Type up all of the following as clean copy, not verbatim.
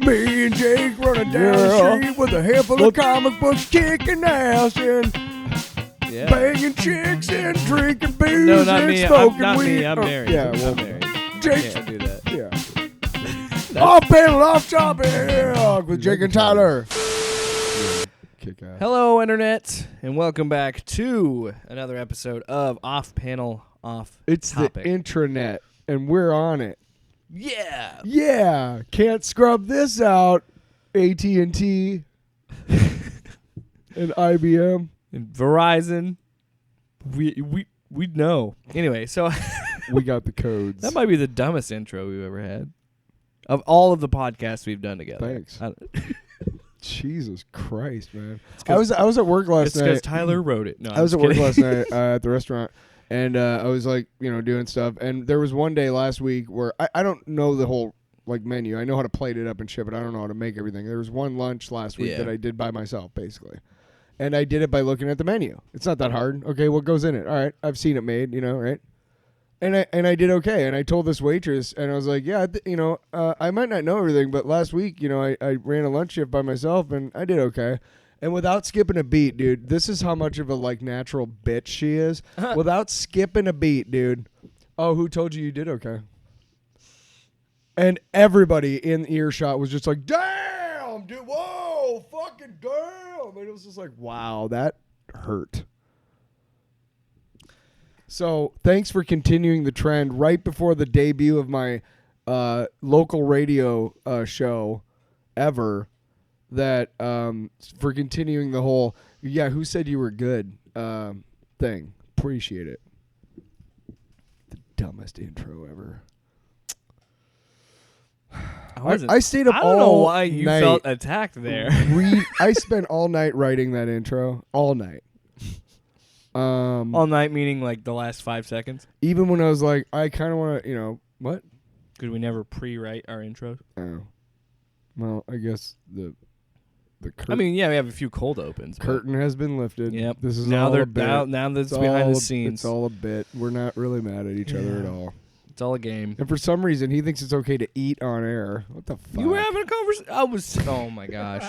Me and Jake running down the street with a handful of comic books, kicking ass and banging chicks and drinking booze No, not and me. smoking Not weed. me. I'm married. Yeah, well, I'm married. Jake. Can't do that. Yeah. Off panel, off topic with Jake and Tyler. Kick ass. Hello, Internet, and welcome back to another episode of Off Panel, Off It's Topic. the intranet, and we're on it. Yeah. Yeah, can't scrub this out. AT&T and IBM. And Verizon. We know. Anyway, so We got the codes. that might be the dumbest intro we've ever had of all of the podcasts we've done together. Thanks. Jesus Christ, man. I I was at work last It's night. because Tyler wrote it. No, I was at I'm work just kidding. last night at the restaurant, and I was like, doing stuff. And there was one day last week where I don't know the whole menu. I know how to plate it up and ship it. I don't know how to make everything. There was one lunch last week that I did by myself, basically. And I did it by looking at the menu. It's not that hard. Okay, what goes in it? All right, I've seen it made, right? And I did okay. And I told this waitress, and I was like, yeah, I might not know everything, but last week, I ran a lunch shift by myself, and I did okay. And without skipping a beat, dude, this is how much of a natural bitch she is. Without skipping a beat, dude. Oh, who told you did okay? And everybody in earshot was just like, damn, dude, whoa, fucking damn. And it was just like, wow, that hurt. So thanks for continuing the trend right before the debut of my local radio show ever. That for continuing the whole, who said you were good thing. Appreciate it. The dumbest intro ever. I stayed up all night. I don't know why you felt attacked there. I spent all night writing that intro. All night. All night meaning the last 5 seconds? Even when I was like, I kind of want to, what? Could we never pre-write our intros? Oh. Well, I guess the curtain. I mean, we have a few cold opens. Curtain has been lifted. Yep. This is now all they're a bit. now that's behind the scenes. It's all a bit. We're not really mad at each other at all. It's all a game. And for some reason, he thinks it's okay to eat on air. What the fuck? You were having a conversation. Oh my gosh.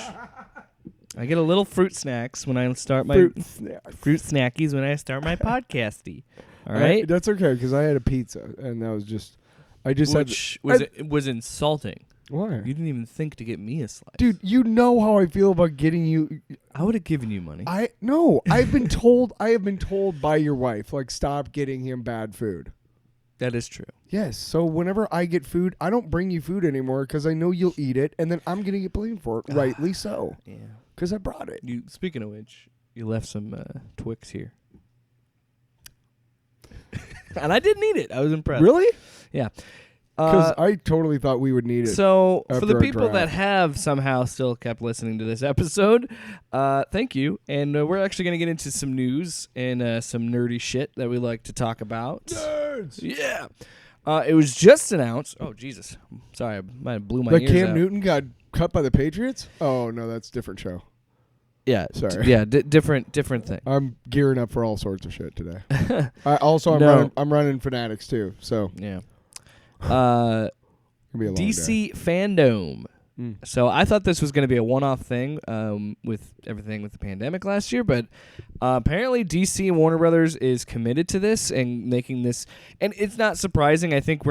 I get a little fruit snacks when I start my fruit snackies when I start my podcasty. All right, that's okay because I had a pizza and that was just. It was insulting. Why? You didn't even think to get me a slice. Dude, you know how I feel about getting you. I would have given you money. No, I've been told. I have been told by your wife, stop getting him bad food. That is true. Yes. So whenever I get food, I don't bring you food anymore because I know you'll eat it, and then I'm gonna get blamed for it. Rightly so. Yeah. Because I brought it. Speaking of which, you left some Twix here. And I didn't eat it. I was impressed. Really? Yeah. Because I totally thought we would need it. So for the people draft. that have somehow still kept listening to this episode, thank you. And we're actually going to get into some news and some nerdy shit that we like to talk about. Nerds! Yeah. It was just announced. Oh, Jesus. Sorry, I might have blew my ears Cam out. Newton got cut by the Patriots? Oh, no, that's a different show. Yeah. Sorry. Different thing. I'm gearing up for all sorts of shit today. I'm running Fanatics too, so. Yeah. It'll be a long DC FanDome. So I thought this was going to be a one-off thing with everything with the pandemic last year, but apparently DC and Warner Brothers is committed to this and making this, and it's not surprising. I think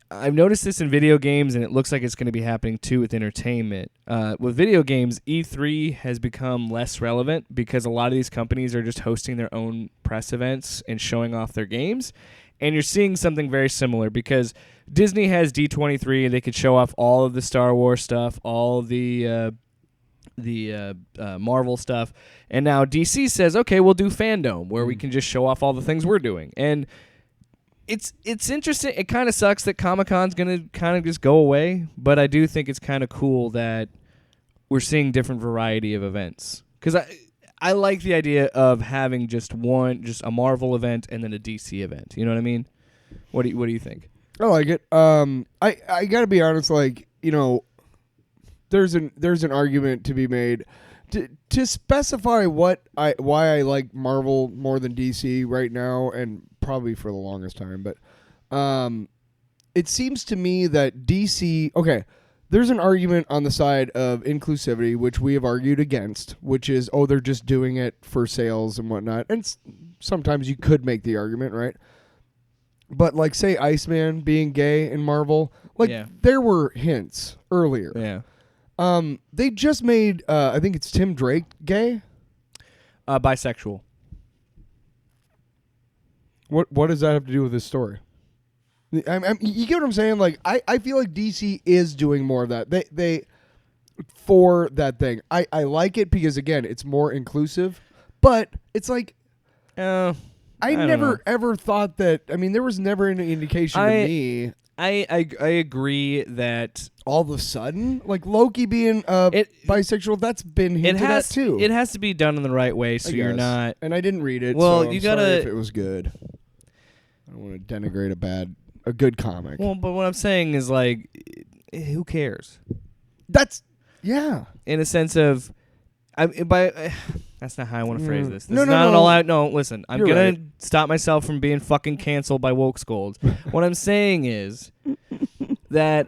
I've noticed this in video games, and it looks like it's going to be happening too with entertainment. With video games, E3 has become less relevant because a lot of these companies are just hosting their own press events and showing off their games. And you're seeing something very similar because Disney has D23 and they could show off all of the Star Wars stuff, all of the Marvel stuff. And now DC says, okay, we'll do FanDome where we can just show off all the things we're doing. And it's interesting. It kind of sucks that Comic-Con's going to kind of just go away, but I do think it's kind of cool that we're seeing different variety of events. Because I like the idea of having just a Marvel event and then a DC event. You know what I mean? What do you think? I like it. I gotta be honest. There's an argument to be made to specify why I like Marvel more than DC right now, and probably for the longest time. But it seems to me that DC. Okay, there's an argument on the side of inclusivity, which we have argued against, which is, they're just doing it for sales and whatnot. And sometimes you could make the argument, right? But like, say, Iceman being gay in Marvel, like there were hints earlier. Yeah. They just made, I think it's Tim Drake gay. Bisexual. What does that have to do with this story? You get what I'm saying? Like, I feel like DC is doing more of that. They for that thing. I like it because, again, it's more inclusive. But it's like, I never ever thought that. I mean, there was never any indication to me. I agree that all of a sudden, like Loki being bisexual, that's been hinted at too. It has to be done in the right way, so you're not. And I didn't read it. Well, so you I'm gotta. Sorry if it was good. I don't want to denigrate a good comic. Well, but what I'm saying is, like, who cares? That's in a sense of, that's not how I want to phrase this. This is not an all-out. No, listen. I'm You're gonna right. stop myself from being fucking canceled by woke scolds. What I'm saying is that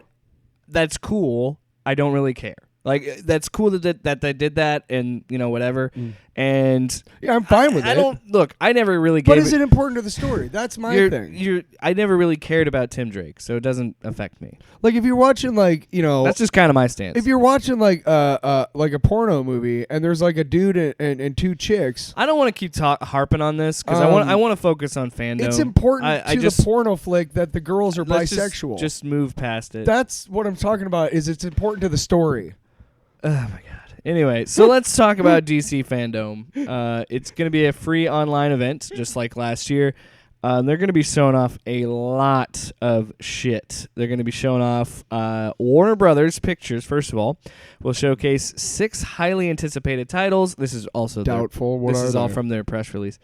that's cool. I don't really care. Like, that's cool that they did that, and whatever. And I'm fine with it. I don't look. I never really. But is it important to the story? That's my thing. I never really cared about Tim Drake, so it doesn't affect me. Like, if you're watching, like, that's just kind of my stance. If you're watching like a porno movie and there's like a dude and two chicks, I don't want to keep harping on this because I want to focus on fandom. It's important to the porno flick that the girls are bisexual. Just move past it. That's what I'm talking about. Is it's important to the story. Oh my god. Anyway, so let's talk about DC FanDome. It's going to be a free online event, just like last year. They're going to be showing off a lot of shit. They're going to be showing off Warner Brothers pictures, first of all. We'll showcase 6 highly anticipated titles. This is also doubtful. This is all from their press release.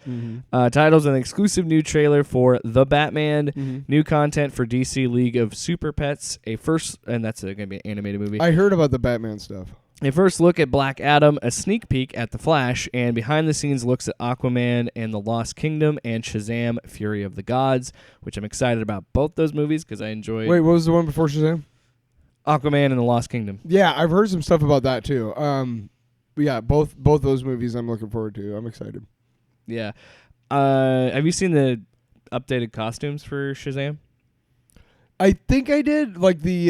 Titles, an exclusive new trailer for The Batman, new content for DC League of Super Pets, and that's going to be an animated movie. I heard about the Batman stuff. A first look at Black Adam, a sneak peek at The Flash, and behind-the-scenes looks at Aquaman and the Lost Kingdom and Shazam! Fury of the Gods, which I'm excited about both those movies because I enjoyed... Wait, what was the one before Shazam? Aquaman and the Lost Kingdom. Yeah, I've heard some stuff about that too. Yeah, both those movies I'm looking forward to. I'm excited. Yeah. Have you seen the updated costumes for Shazam? I think I did, like the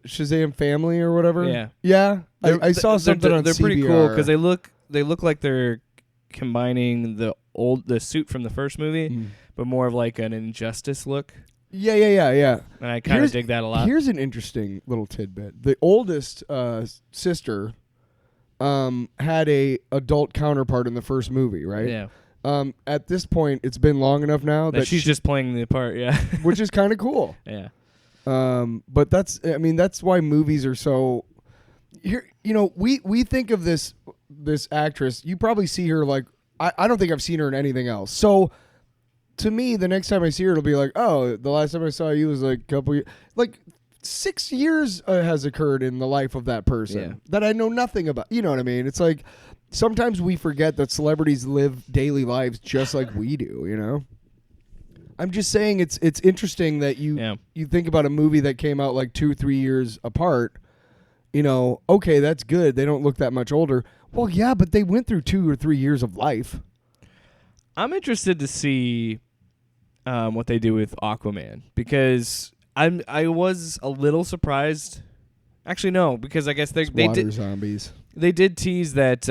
Shazam family or whatever. Yeah. Yeah. I saw something on They're CBR. pretty cool because they look like they're combining the suit from the first movie, but more of like an Injustice look. Yeah. And I kind of dig that a lot. Here's an interesting little tidbit. The oldest sister had a adult counterpart in the first movie, right? Yeah. At this point, it's been long enough now that she's just playing the part, yeah. which is kind of cool. Yeah. But that's why movies are so. Here, we think of this actress. You probably see her like I don't think I've seen her in anything else. So to me, the next time I see her, it'll be like, oh, the last time I saw you was like a couple years. Like 6 years has occurred in the life of that person that I know nothing about. You know what I mean? It's like sometimes we forget that celebrities live daily lives just like we do. I'm just saying it's interesting that you think about a movie that came out like 2-3 years apart. Okay, that's good. They don't look that much older. Well, yeah, but they went through 2 or 3 years of life. I'm interested to see what they do with Aquaman because I was a little surprised. Actually, no, because I guess they did zombies. They did tease that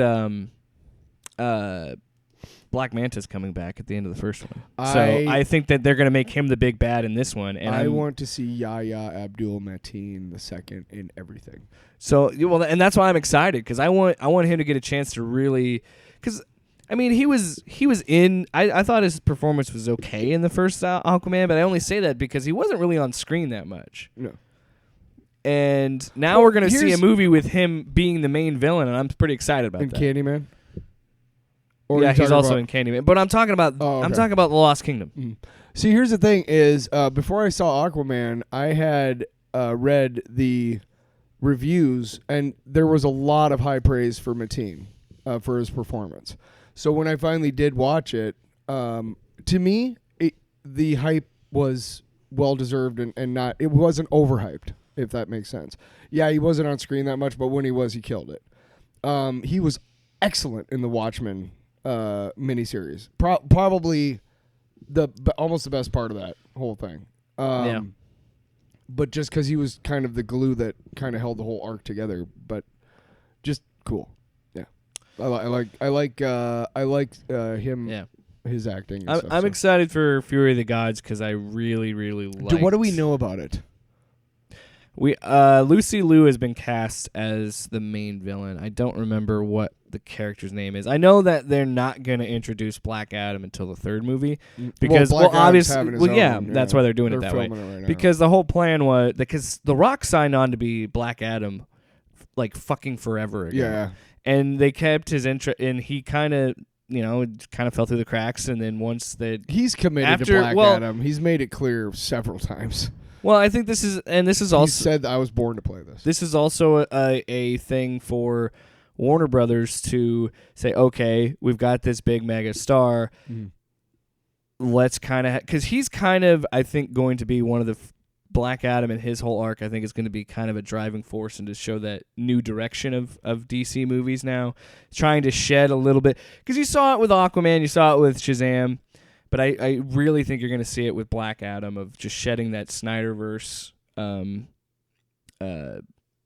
Black Manta's coming back at the end of the first one. So I think that they're going to make him the big bad in this one. And I want to see Yahya Abdul-Mateen II in everything. So, well, and that's why I'm excited because I want him to get a chance to really, because I mean he was in. I thought his performance was okay in the first Aquaman, but I only say that because he wasn't really on screen that much. No. And now we're going to see a movie with him being the main villain, and I'm pretty excited about that. And Candyman. Yeah, he's also in Candyman. But I'm talking about I'm talking about the Lost Kingdom. See, here's the thing: is before I saw Aquaman, I had read the reviews, and there was a lot of high praise for Mateen for his performance. So when I finally did watch it, to me, the hype was well deserved and not. It wasn't overhyped. if that makes sense. Yeah, he wasn't on screen that much, but when he was, he killed it. He was excellent in the Watchmen miniseries. Probably almost the best part of that whole thing. But just because he was kind of the glue that kind of held the whole arc together, but just cool. Yeah, I like him. Yeah. His acting. I'm excited for Fury of the Gods because I really, really like. What do we know about it? Lucy Liu has been cast as the main villain. I don't remember what the character's name is. I know that they're not going to introduce Black Adam until the third movie because obviously, that's why they're doing it that way. Right because the whole plan was because The Rock signed on to be Black Adam, like fucking forever ago. Yeah, and they kept his interest, and he kind of fell through the cracks. And then once that he's committed to Black Adam, he's made it clear several times. Well, I think this is also. He said that I was born to play this. This is also a thing for Warner Brothers to say, okay, we've got this big mega star. Let's kind of because he's kind of, I think, going to be one of the Black Adam and his whole arc. I think is going to be kind of a driving force and to show that new direction of DC movies now, trying to shed a little bit because you saw it with Aquaman, you saw it with Shazam. But I really think you're going to see it with Black Adam of just shedding that Snyderverse,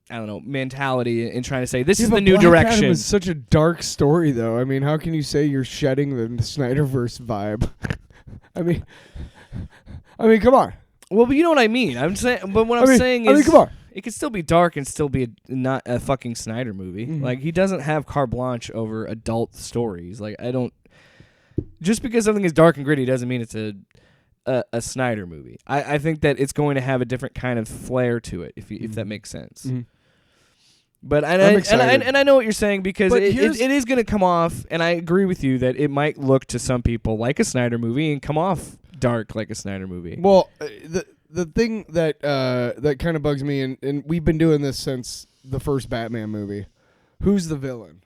mentality and trying to say this is the new Black direction. Adam is such a dark story, though. I mean, how can you say you're shedding the Snyderverse vibe? I mean, come on. Well, but you know what I mean. I'm saying, but what I'm saying is, come on. It could still be dark and still be not a fucking Snyder movie. Like he doesn't have carte blanche over adult stories. Like I don't. Just because something is dark and gritty doesn't mean it's a Snyder movie. I think that it's going to have a different kind of flair to it, if that makes sense. But I know what you're saying because it is going to come off, and I agree with you that it might look to some people like a Snyder movie and come off dark like a Snyder movie. Well, the thing that that kind of bugs me, and we've been doing this since the first Batman movie. Who's the villain?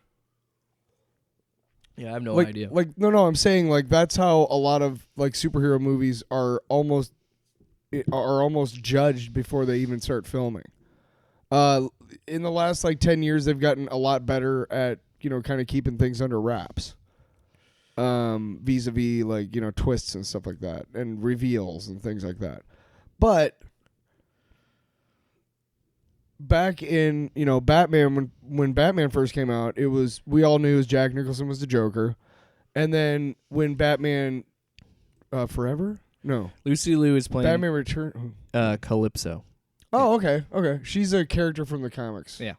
Yeah, I have no idea. No, I'm saying that's how a lot of superhero movies are almost judged before they even start filming. In the last 10 years, they've gotten a lot better at kind of keeping things under wraps. Vis-a-vis twists and stuff like that, and reveals and things like that. But back in Batman, when Batman first came out, we all knew Jack Nicholson was the Joker, and then when Batman Forever, Lucy Liu is playing Batman Return, Calypso. Oh, okay, she's a character from the comics. Yeah.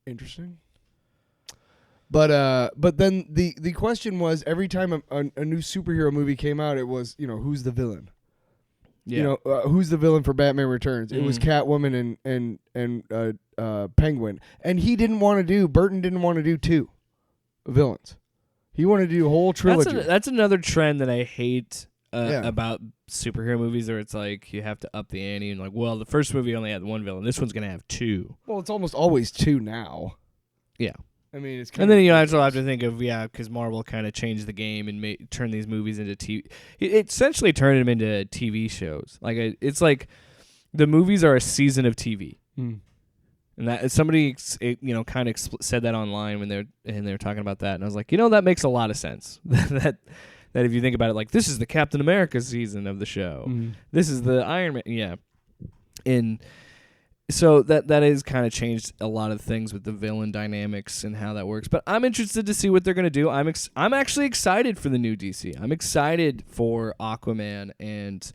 Interesting. But then the question was every time a new superhero movie came out, it was who's the villain. Yeah. Who's the villain for Batman Returns? It was Catwoman and Penguin, and Burton didn't want to do two villains. He wanted to do a whole trilogy. That's another trend that I hate about superhero movies, where it's like you have to up the ante and the first movie only had one villain. This one's gonna have two. Well, it's almost always two now. Yeah. I mean, it's and then you also have to think of because Marvel kind of changed the game and turned these movies into TV. It essentially turned them into TV shows. It's like the movies are a season of TV, and that somebody kind of said that online when they're talking about that, and I was like, that makes a lot of sense. that if you think about it, this is the Captain America season of the show, this is the Iron Man, and. So that has kind of changed a lot of things with the villain dynamics and how that works. But I'm interested to see what they're going to do. I'm actually excited for the new DC. I'm excited for Aquaman and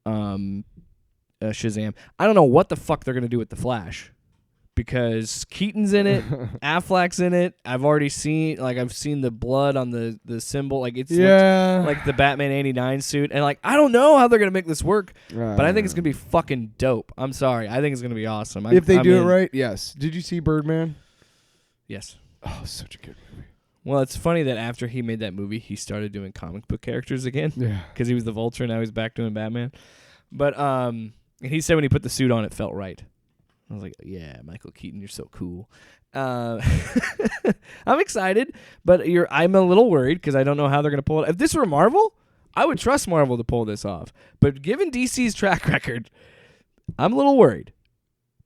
Shazam. I don't know what the fuck they're going to do with the Flash, because Keaton's in it, Affleck's in it. I've already seen the blood on the symbol. It's like the Batman '89 suit, and I don't know how they're gonna make this work, but I think it's gonna be fucking dope. I'm sorry, I think it's gonna be awesome. If they do it right, yes. Did you see Birdman? Yes. Oh, such a good movie. Well, it's funny that after he made that movie, he started doing comic book characters again. Yeah. Because he was the Vulture, and now he's back doing Batman. But he said when he put the suit on, it felt right. I was like, yeah, Michael Keaton, you're so cool. I'm excited, but I'm a little worried because I don't know how they're going to pull it. If this were Marvel, I would trust Marvel to pull this off. But given DC's track record, I'm a little worried.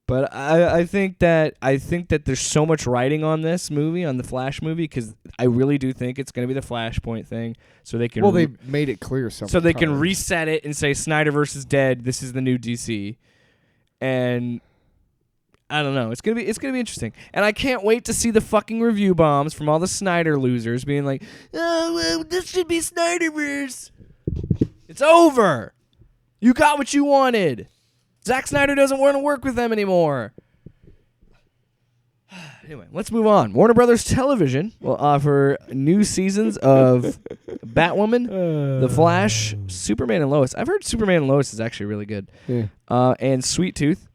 But I think that there's so much writing on this movie, on the Flash movie, because I really do think it's going to be the Flashpoint thing, so they can. Well, they made it clear something. So they can reset it and say Snyderverse is dead. This is the new DC, and I don't know. It's gonna be interesting, and I can't wait to see the fucking review bombs from all the Snyder losers being like, "Oh, well, this should be Snyderverse." It's over. You got what you wanted. Zack Snyder doesn't want to work with them anymore. Anyway, let's move on. Warner Brothers Television will offer new seasons of Batwoman, The Flash, Superman and Lois. I've heard Superman and Lois is actually really good. Yeah. And Sweet Tooth.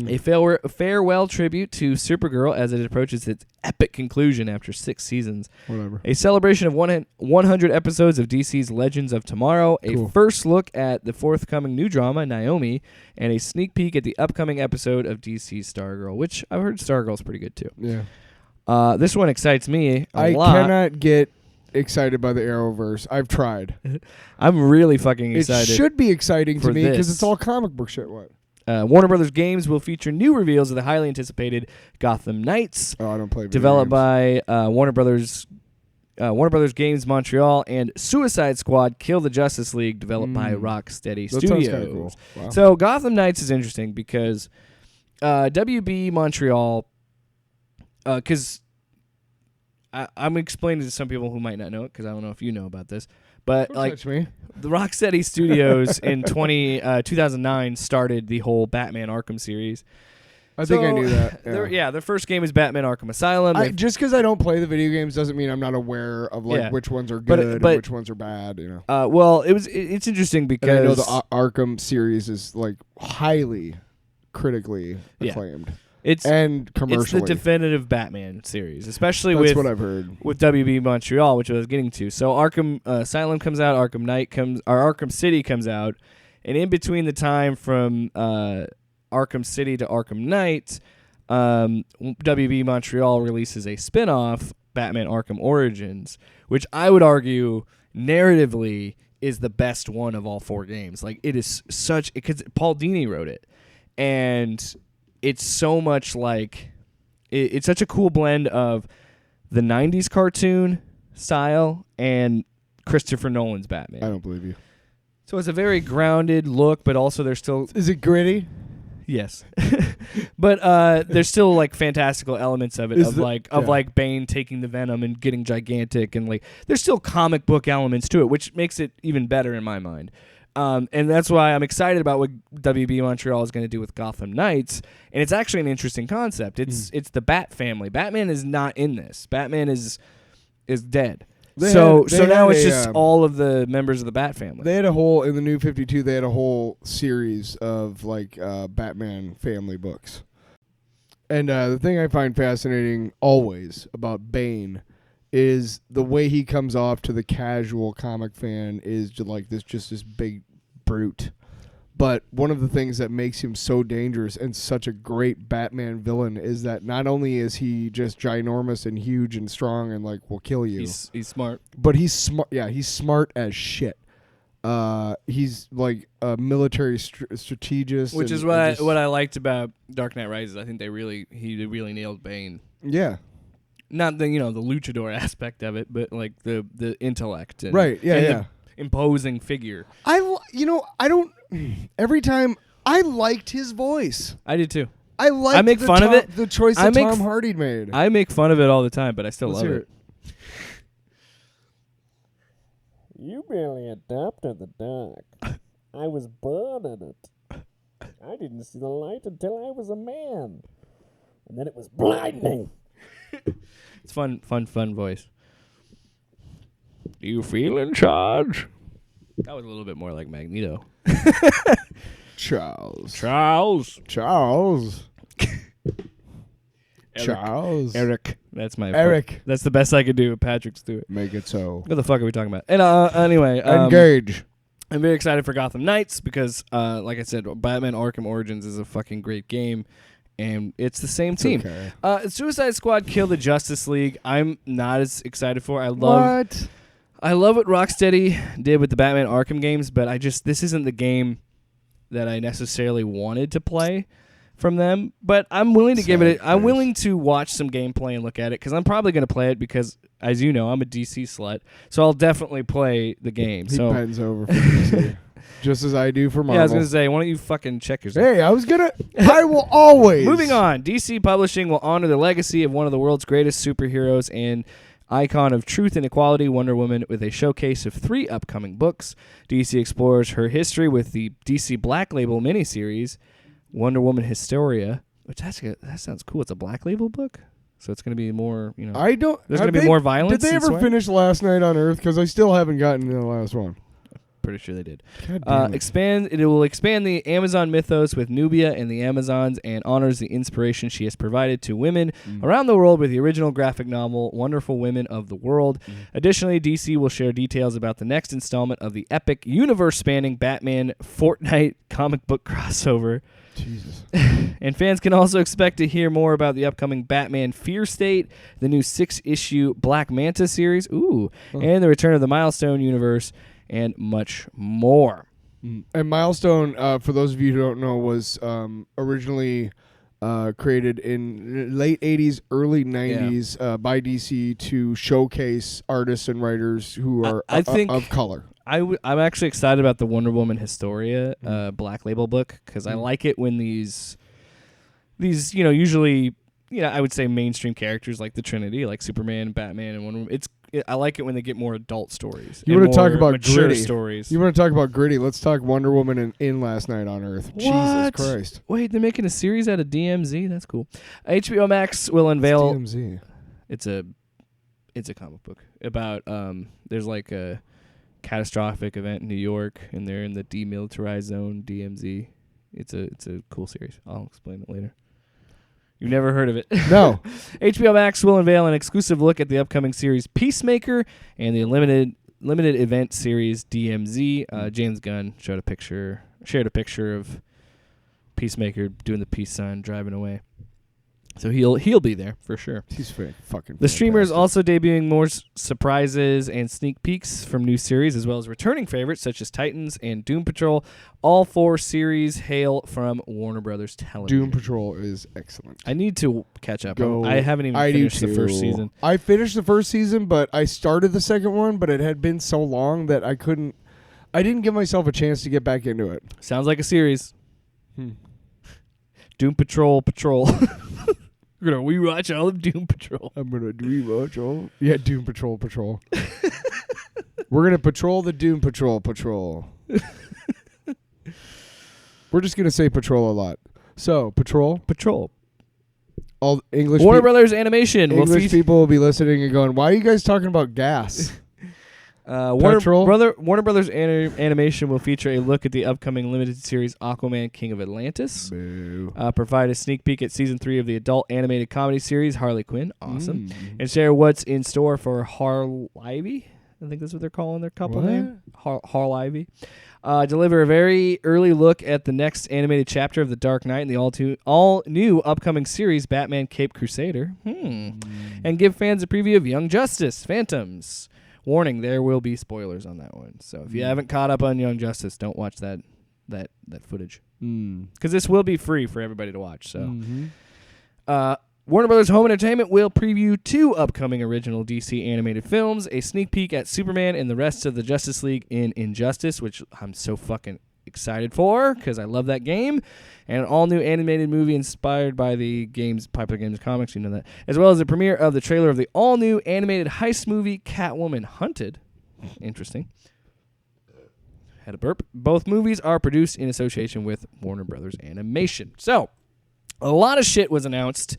A farewell tribute to Supergirl as it approaches its epic conclusion after 6 seasons. Whatever. A celebration of 100 episodes of DC's Legends of Tomorrow. Cool. A first look at the forthcoming new drama, Naomi, and a sneak peek at the upcoming episode of DC's Stargirl, which I've heard Stargirl's pretty good too. Yeah. This one excites me a lot. I cannot get excited by the Arrowverse. I've tried. I'm really fucking excited. It should be exciting to me because it's all comic book shit. What? Warner Brothers games will feature new reveals of the highly anticipated Gotham Knights. Oh, I don't play video developed games. by Warner Brothers Games Montreal, and Suicide Squad: Kill the Justice League, developed by Rocksteady that Studios. Sounds kinda cool. Wow. So Gotham Knights is interesting because WB Montreal, because I'm explaining to some people who might not know it because I don't know if you know about this. But Don't like touch me. The Rocksteady Studios in 2009 started the whole Batman Arkham series. I think I knew that. Yeah. Their first game is Batman Arkham Asylum. Just because I don't play the video games doesn't mean I'm not aware of which ones are good and which ones are bad. You know. Well, it's interesting because and I know the Arkham series is like highly critically acclaimed. And commercially. It's the definitive Batman series, especially That's what I've heard. With WB Montreal, which I was getting to. So Arkham Asylum comes out, Arkham City comes out, and in between the time from Arkham City to Arkham Knight, WB Montreal releases a spin-off, Batman Arkham Origins, which I would argue narratively is the best one of all 4 games. Like, it is such... because Paul Dini wrote it. And it's so much like... It's such a cool blend of the 90s cartoon style and Christopher Nolan's Batman. I don't believe you. So it's a very grounded look, but also there's still... Is it gritty? Yes. But there's still like fantastical elements of it, like Bane taking the venom and getting gigantic, and like there's still comic book elements to it, which makes it even better in my mind. And that's why I'm excited about what WB Montreal is going to do with Gotham Knights, and it's actually an interesting concept. It's the Bat family. Batman is not in this. Batman is dead. So now it's just all of the members of the Bat family. They had a whole, in the New 52, they had a whole series of like Batman family books. And the thing I find fascinating always about Bane is the way he comes off to the casual comic fan is just this big brute. But one of the things that makes him so dangerous and such a great Batman villain is that not only is he just ginormous and huge and strong and like will kill you. He's smart. But he's smart. Yeah, he's smart as shit. He's like a military strategist, which is what I liked about Dark Knight Rises. I think he really nailed Bane. Yeah. Not the the luchador aspect of it, but like the intellect and the imposing figure. Every time I liked his voice. I did too. I make fun of it. The choice that Tom Hardy made. I make fun of it all the time, but I still love it. You barely adopted the dark. I was born in it. I didn't see the light until I was a man. And then it was blinding. It's fun voice. Do you feel in charge? That was a little bit more like Magneto. Charles. Eric. That's my Eric. That's the best I could do. Patrick Stewart. Make it so. What the fuck are we talking about? And anyway, engage. I'm very excited for Gotham Knights because, like I said, Batman Arkham Origins is a fucking great game, and it's the same team. Okay. Suicide Squad: Kill the Justice League. I'm not as excited for. I love what Rocksteady did with the Batman Arkham games, but this isn't the game that I necessarily wanted to play from them, but I'm willing to give it. I'm willing to watch some gameplay and look at it because I'm probably going to play it because, as you know, I'm a DC slut, so I'll definitely play the game. He bends over for DC, just as I do for Marvel. Yeah, I was going to say, why don't you fucking check yourself? Hey, I will always. Moving on, DC Publishing will honor the legacy of one of the world's greatest superheroes and icon of truth and equality, Wonder Woman, with a showcase of 3 upcoming books. DC explores her history with the DC Black Label miniseries, Wonder Woman Historia, which that sounds cool. It's a Black Label book, so it's going to be more, There's going to be more violence. Did they ever finish Last Night on Earth? Because I still haven't gotten to the last one. Pretty sure they did. It will expand the Amazon mythos with Nubia and the Amazons and honors the inspiration she has provided to women around the world with the original graphic novel Wonderful Women of the World. Additionally, DC will share details about the next installment of the epic universe-spanning Batman Fortnite comic book crossover. Jesus. And fans can also expect to hear more about the upcoming Batman Fear State, the new 6-issue Black Manta series, and the return of the Milestone universe, and much more. And Milestone, for those of you who don't know, was originally created in late 80s, early 90s by DC to showcase artists and writers who are of color. I'm actually excited about the Wonder Woman Historia Black Label book because I like it when these usually I would say mainstream characters like the Trinity, like Superman, Batman, and Wonder Woman. I like it when they get more adult stories. You want to talk about gritty stories? You want to talk about gritty? Let's talk Wonder Woman in Last Night on Earth. What? Jesus Christ! Wait, they're making a series out of DMZ. That's cool. HBO Max will unveil. It's DMZ. It's a comic book about there's like a catastrophic event in New York, and they're in the demilitarized zone, DMZ. It's a cool series. I'll explain it later. You've never heard of it? No. HBO Max will unveil an exclusive look at the upcoming series Peacemaker and the limited event series DMZ. James Gunn shared a picture of Peacemaker doing the peace sign, driving away. So he'll be there for sure. He's fucking. The streamer is also debuting more surprises and sneak peeks from new series, as well as returning favorites such as Titans and Doom Patrol. All 4 series hail from Warner Brothers Television. Doom Patrol is excellent. I need to catch up. I haven't even finished the first season. I finished the first season, but I started the second one, but it had been so long that I didn't give myself a chance to get back into it. Sounds like a series. Doom Patrol. We're going to rewatch all of Doom Patrol. I'm going to rewatch all. Yeah, Doom Patrol. We're going to patrol the Doom Patrol. We're just going to say patrol a lot. So, patrol. All English Warner Brothers Animation. English people will be listening and going, why are you guys talking about gas? Warner Brothers Animation will feature a look at the upcoming limited series Aquaman King of Atlantis. Provide a sneak peek at season 3 of the adult animated comedy series Harley Quinn. Awesome. And share what's in store for Harlivy. I think that's what they're calling their couple name. Harlivy. Deliver a very early look at the next animated chapter of The Dark Knight and the all new upcoming series Batman Caped Crusader. And give fans a preview of Young Justice Phantoms. Warning, there will be spoilers on that one. So if you haven't caught up on Young Justice, don't watch that footage. Because this will be free for everybody to watch. So Warner Brothers Home Entertainment will preview 2 upcoming original DC animated films, a sneak peek at Superman and the rest of the Justice League in Injustice, which I'm so fucking excited for because I love that game, and an all-new animated movie inspired by the popular games comics, you know that, as well as the premiere of the trailer of the all-new animated heist movie Catwoman Hunted. Interesting. Had a burp. Both movies are produced in association with Warner Brothers Animation. So, a lot of shit was announced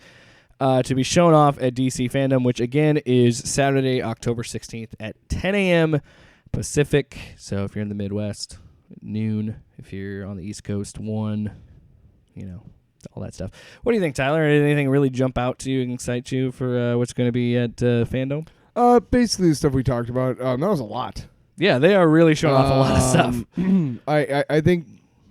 to be shown off at DC FanDome, which again is Saturday, October 16th at 10 a.m. Pacific. So if you're in the Midwest, noon. If you're on the East Coast, 1. All that stuff. What do you think, Tyler? Did anything really jump out to you and excite you for what's going to be at FanDome? Basically the stuff we talked about. That was a lot. Yeah, they are really showing off a lot of stuff. I think,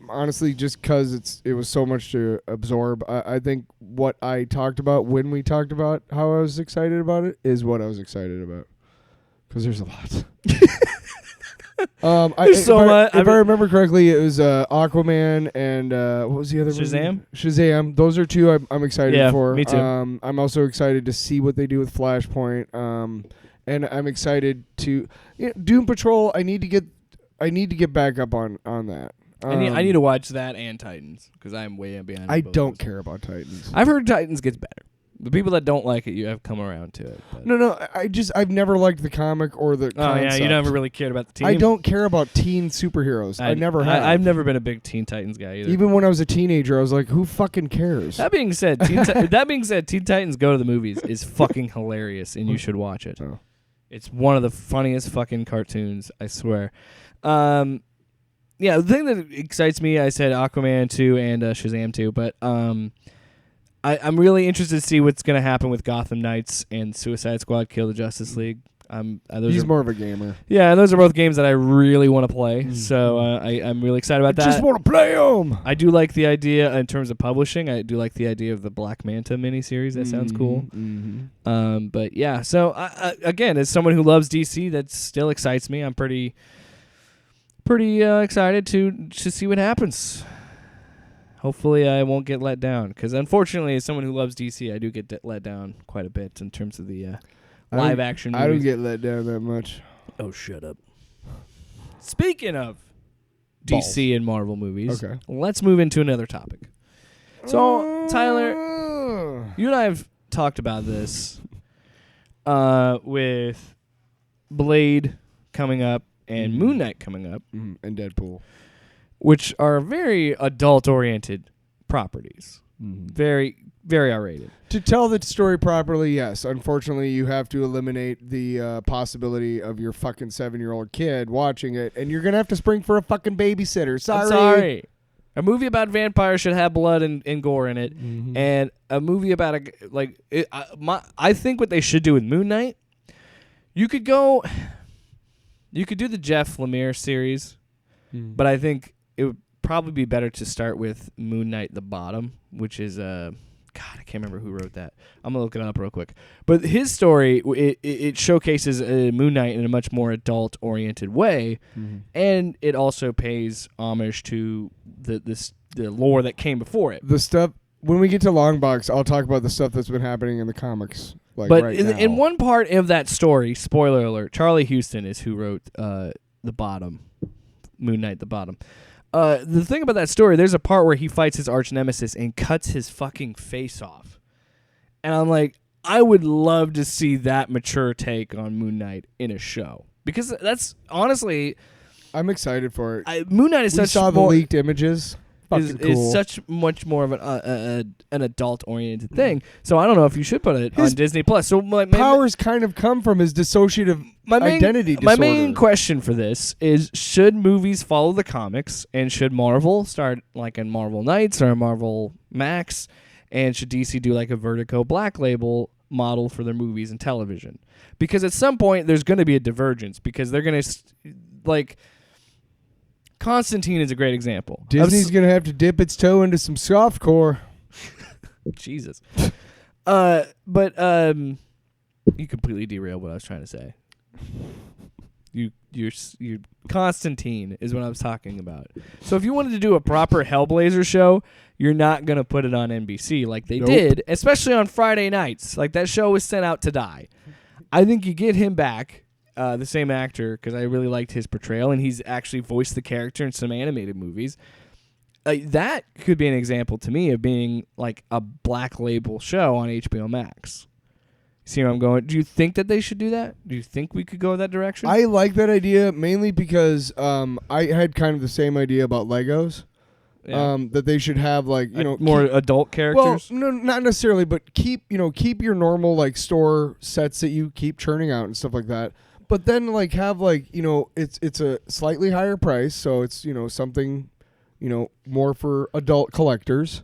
honestly, just because it was so much to absorb, I think what I talked about when we talked about how I was excited about it is what I was excited about. Because there's a lot. There's so much. If I remember correctly, it was Aquaman and what was the other Shazam? movie? Shazam. Those are two I'm excited for. Me too. I'm also excited to see what they do with Flashpoint. And I'm excited to Doom Patrol. I need to get back up on that. I need to watch that and Titans because I'm way behind. I don't care about Titans. I've heard Titans gets better. The people that don't like it, you have come around to it. But. No. I've never liked the comic or the concept. Yeah, you never really cared about the team. I don't care about teen superheroes. I never have. I've never been a big Teen Titans guy either. Even when I was a teenager, I was like, who fucking cares? That being said, Teen Titans Go to the Movies is fucking hilarious, and you should watch it. Oh. It's one of the funniest fucking cartoons, I swear. The thing that excites me, I said Aquaman 2 and Shazam 2, but I'm really interested to see what's going to happen with Gotham Knights and Suicide Squad Kill the Justice League. He's more of a gamer. Yeah, and those are both games that I really want to play, so I'm really excited about that. Just want to play them! I do like the idea in terms of publishing. I do like the idea of the Black Manta miniseries. That sounds cool. Mm-hmm. But yeah, so again, as someone who loves DC, that still excites me. I'm pretty excited to see what happens. Hopefully I won't get let down, because unfortunately, as someone who loves DC, I do get let down quite a bit in terms of the live action movies. I don't get let down that much. Oh, shut up. Speaking of DC and Marvel movies, let's move into another topic. So, Tyler, you and I have talked about this with Blade coming up and Moon Knight coming up. And Deadpool. Which are very adult-oriented properties. Very, very R-rated. To tell the story properly, yes. Unfortunately, you have to eliminate the possibility of your fucking 7-year-old kid watching it, and you're going to have to spring for a fucking babysitter. I'm sorry. A movie about vampires should have blood and gore in it, and a movie about I think what they should do with Moon Knight, you could do the Jeff Lemire series, but I think it would probably be better to start with Moon Knight the Bottom, which is God, I can't remember who wrote that. I'm gonna look it up real quick. But his story, it showcases Moon Knight in a much more adult-oriented way, and it also pays homage to the lore that came before it. The stuff when we get to Longbox, I'll talk about the stuff that's been happening in the comics. But in one part of that story, spoiler alert, Charlie Houston is who wrote the Bottom, Moon Knight the Bottom. The thing about that story, there's a part where he fights his arch nemesis and cuts his fucking face off. And I'm like, I would love to see that mature take on Moon Knight in a show. Because that's, honestly... I'm excited for it. Moon Knight is we saw the leaked images. Is such much more of an adult-oriented thing. So I don't know if you should put it on Disney+. So my powers kind of come from his dissociative identity disorder. My main question for this is, should movies follow the comics, and should Marvel start like in Marvel Knights or Marvel Max, and should DC do like a Vertigo Black Label model for their movies and television? Because at some point there's going to be a divergence, because they're going to like... Constantine is a great example. Disney's going to have to dip its toe into some softcore. Jesus. But you completely derailed what I was trying to say. You're Constantine is what I was talking about. So if you wanted to do a proper Hellblazer show, you're not going to put it on NBC like they did, especially on Friday nights. Like, that show was sent out to die. I think you get him back. The same actor, because I really liked his portrayal, and he's actually voiced the character in some animated movies. That could be an example to me of being like a Black Label show on HBO Max. See where I'm going? Do you think that they should do that? Do you think we could go that direction? I like that idea mainly because I had kind of the same idea about Legos. Yeah. That they should have more adult characters. Well, no, not necessarily, but keep your normal like store sets that you keep churning out and stuff like that. But then have it's a slightly higher price, so it's something more for adult collectors.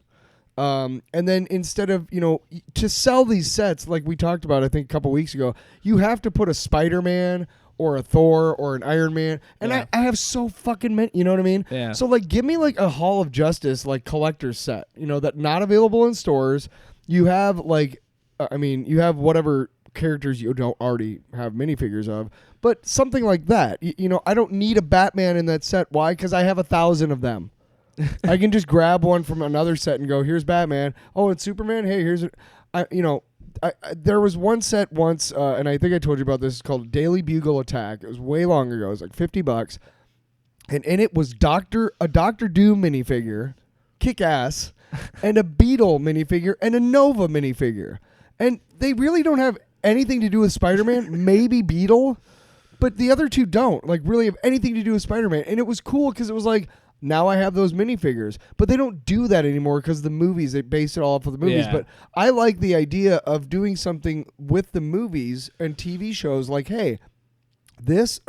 And then instead of to sell these sets like we talked about, I think a couple weeks ago, you have to put a Spider-Man or a Thor or an Iron Man, and I have so fucking many, you know what I mean? Yeah. So give me a Hall of Justice collector's set, that not available in stores. You have you have whatever characters you don't already have minifigures of. But something like that, I don't need a Batman in that set. Why? Because I have 1,000 of them. I can just grab one from another set and go, here's Batman. Oh, it's Superman. Hey, here's there was one set once, and I think I told you about this. It's called Daily Bugle Attack. It was way long ago. It was like $50, and in it was a Doctor Doom minifigure, kick ass, and a Beetle minifigure and a Nova minifigure, and they really don't have anything to do with Spider-Man. Maybe Beetle, but the other two don't really have anything to do with Spider-Man. And it was cool because it was like, now I have those minifigures, but they don't do that anymore because the movies, they base it all off of the movies. Yeah. But I like the idea of doing something with the movies and TV shows like, hey, this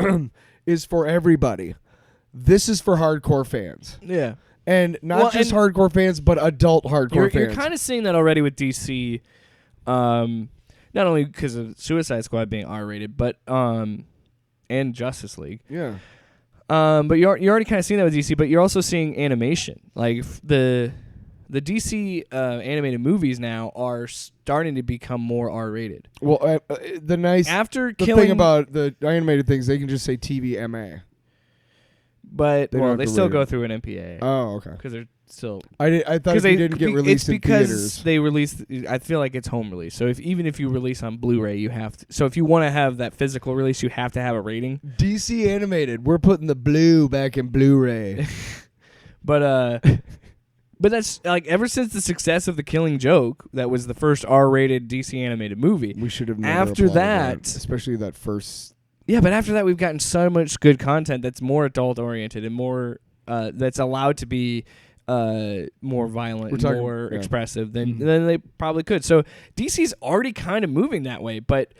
is for everybody. This is for hardcore fans. Yeah. And not just hardcore fans, but adult hardcore fans. You're kind of seeing that already with DC, not only because of Suicide Squad being R-rated, but and Justice League. Yeah. But you're already kind of seeing that with DC, but you're also seeing animation. Like the DC animated movies now are starting to become more R-rated. Well, the thing about the animated things, they can just say TVMA. But they still go through an MPA. Oh, okay. Because they're still. I thought they didn't get released in theaters. It's because they released. I feel like it's home release. So even if you release on Blu-ray, you have to. So if you want to have that physical release, you have to have a rating. DC animated, we're putting the blue back in Blu-ray. But that's like ever since the success of The Killing Joke, that was the first R-rated DC animated movie. We should have never after that, especially that first. Yeah, but after that, we've gotten so much good content that's more adult-oriented and more that's allowed to be more violent, and more expressive than they probably could. So DC's already kind of moving that way, but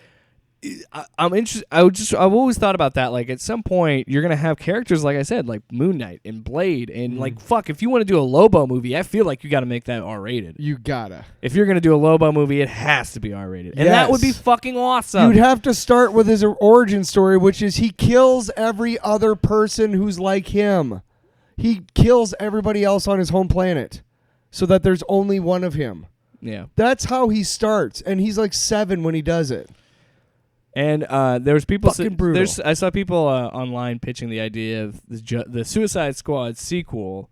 I'm interested. I've always thought about that. Like at some point, you're gonna have characters like I said, like Moon Knight and Blade, and like fuck, if you want to do a Lobo movie, I feel like you got to make that R-rated. You gotta. If you're gonna do a Lobo movie, it has to be R-rated, and that would be fucking awesome. You'd have to start with his origin story, which is he kills every other person who's like him. He kills everybody else on his home planet, so that there's only one of him. Yeah, that's how he starts, and he's like 7 when he does it. And there was people. Brutal. I saw people online pitching the idea of the Suicide Squad sequel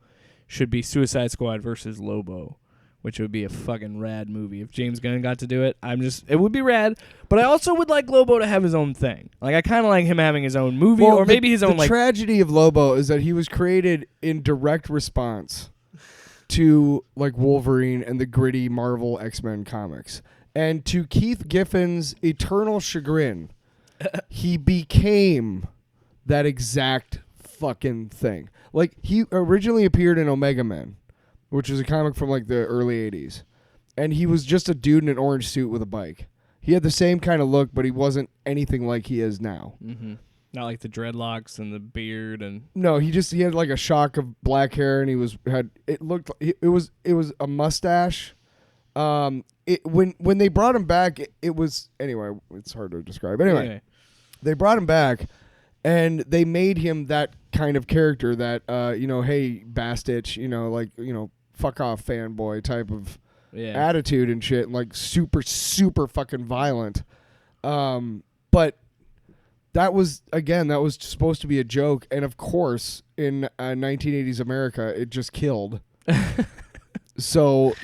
should be Suicide Squad versus Lobo, which would be a fucking rad movie if James Gunn got to do it. It would be rad, but I also would like Lobo to have his own thing. Like I kind of like him having his own movie, or maybe his own. The tragedy of Lobo is that he was created in direct response to like Wolverine and the gritty Marvel X-Men comics. And to Keith Giffen's eternal chagrin, he became that exact fucking thing. Like, he originally appeared in Omega Men, which is a comic from, like, the early 80s. And he was just a dude in an orange suit with a bike. He had the same kind of look, but he wasn't anything like he is now. Mm-hmm. Not like the dreadlocks and the beard and... No, he had, like, a shock of black hair, and it was a mustache. When they brought him back, it was anyway. It's hard to describe. Anyway, they brought him back, and they made him that kind of character that hey Bastich, fuck off fanboy type of attitude and shit, and like super fucking violent. But that was supposed to be a joke, and of course in 1980s America it just killed. So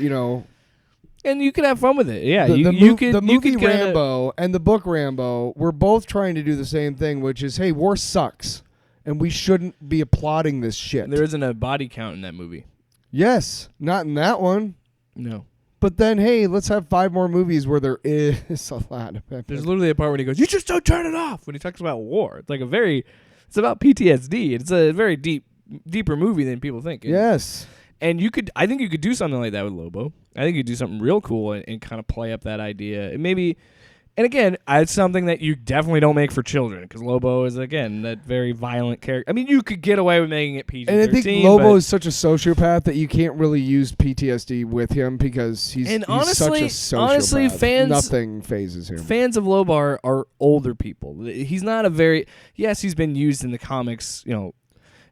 And you could have fun with it. Yeah, the movie Rambo and the book Rambo were both trying to do the same thing, which is, hey, war sucks, and we shouldn't be applauding this shit. There isn't a body count in that movie. Yes, not in that one. No. But then, hey, let's have 5 more movies where there is a lot of it. There's literally a part where he goes, "You just don't turn it off," when he talks about war. It's like it's about PTSD. It's a very deeper movie than people think. Yes. And I think you could do something like that with Lobo. I think you could do something real cool and kind of play up that idea. And again, it's something that you definitely don't make for children, because Lobo is, again, that very violent character. I mean, you could get away with making it PG-13. And I think Lobo is such a sociopath that you can't really use PTSD with him, because he's such a sociopath. Honestly, nothing phases him. Fans of Lobo are older people. He's not a very... Yes, he's been used in the comics, in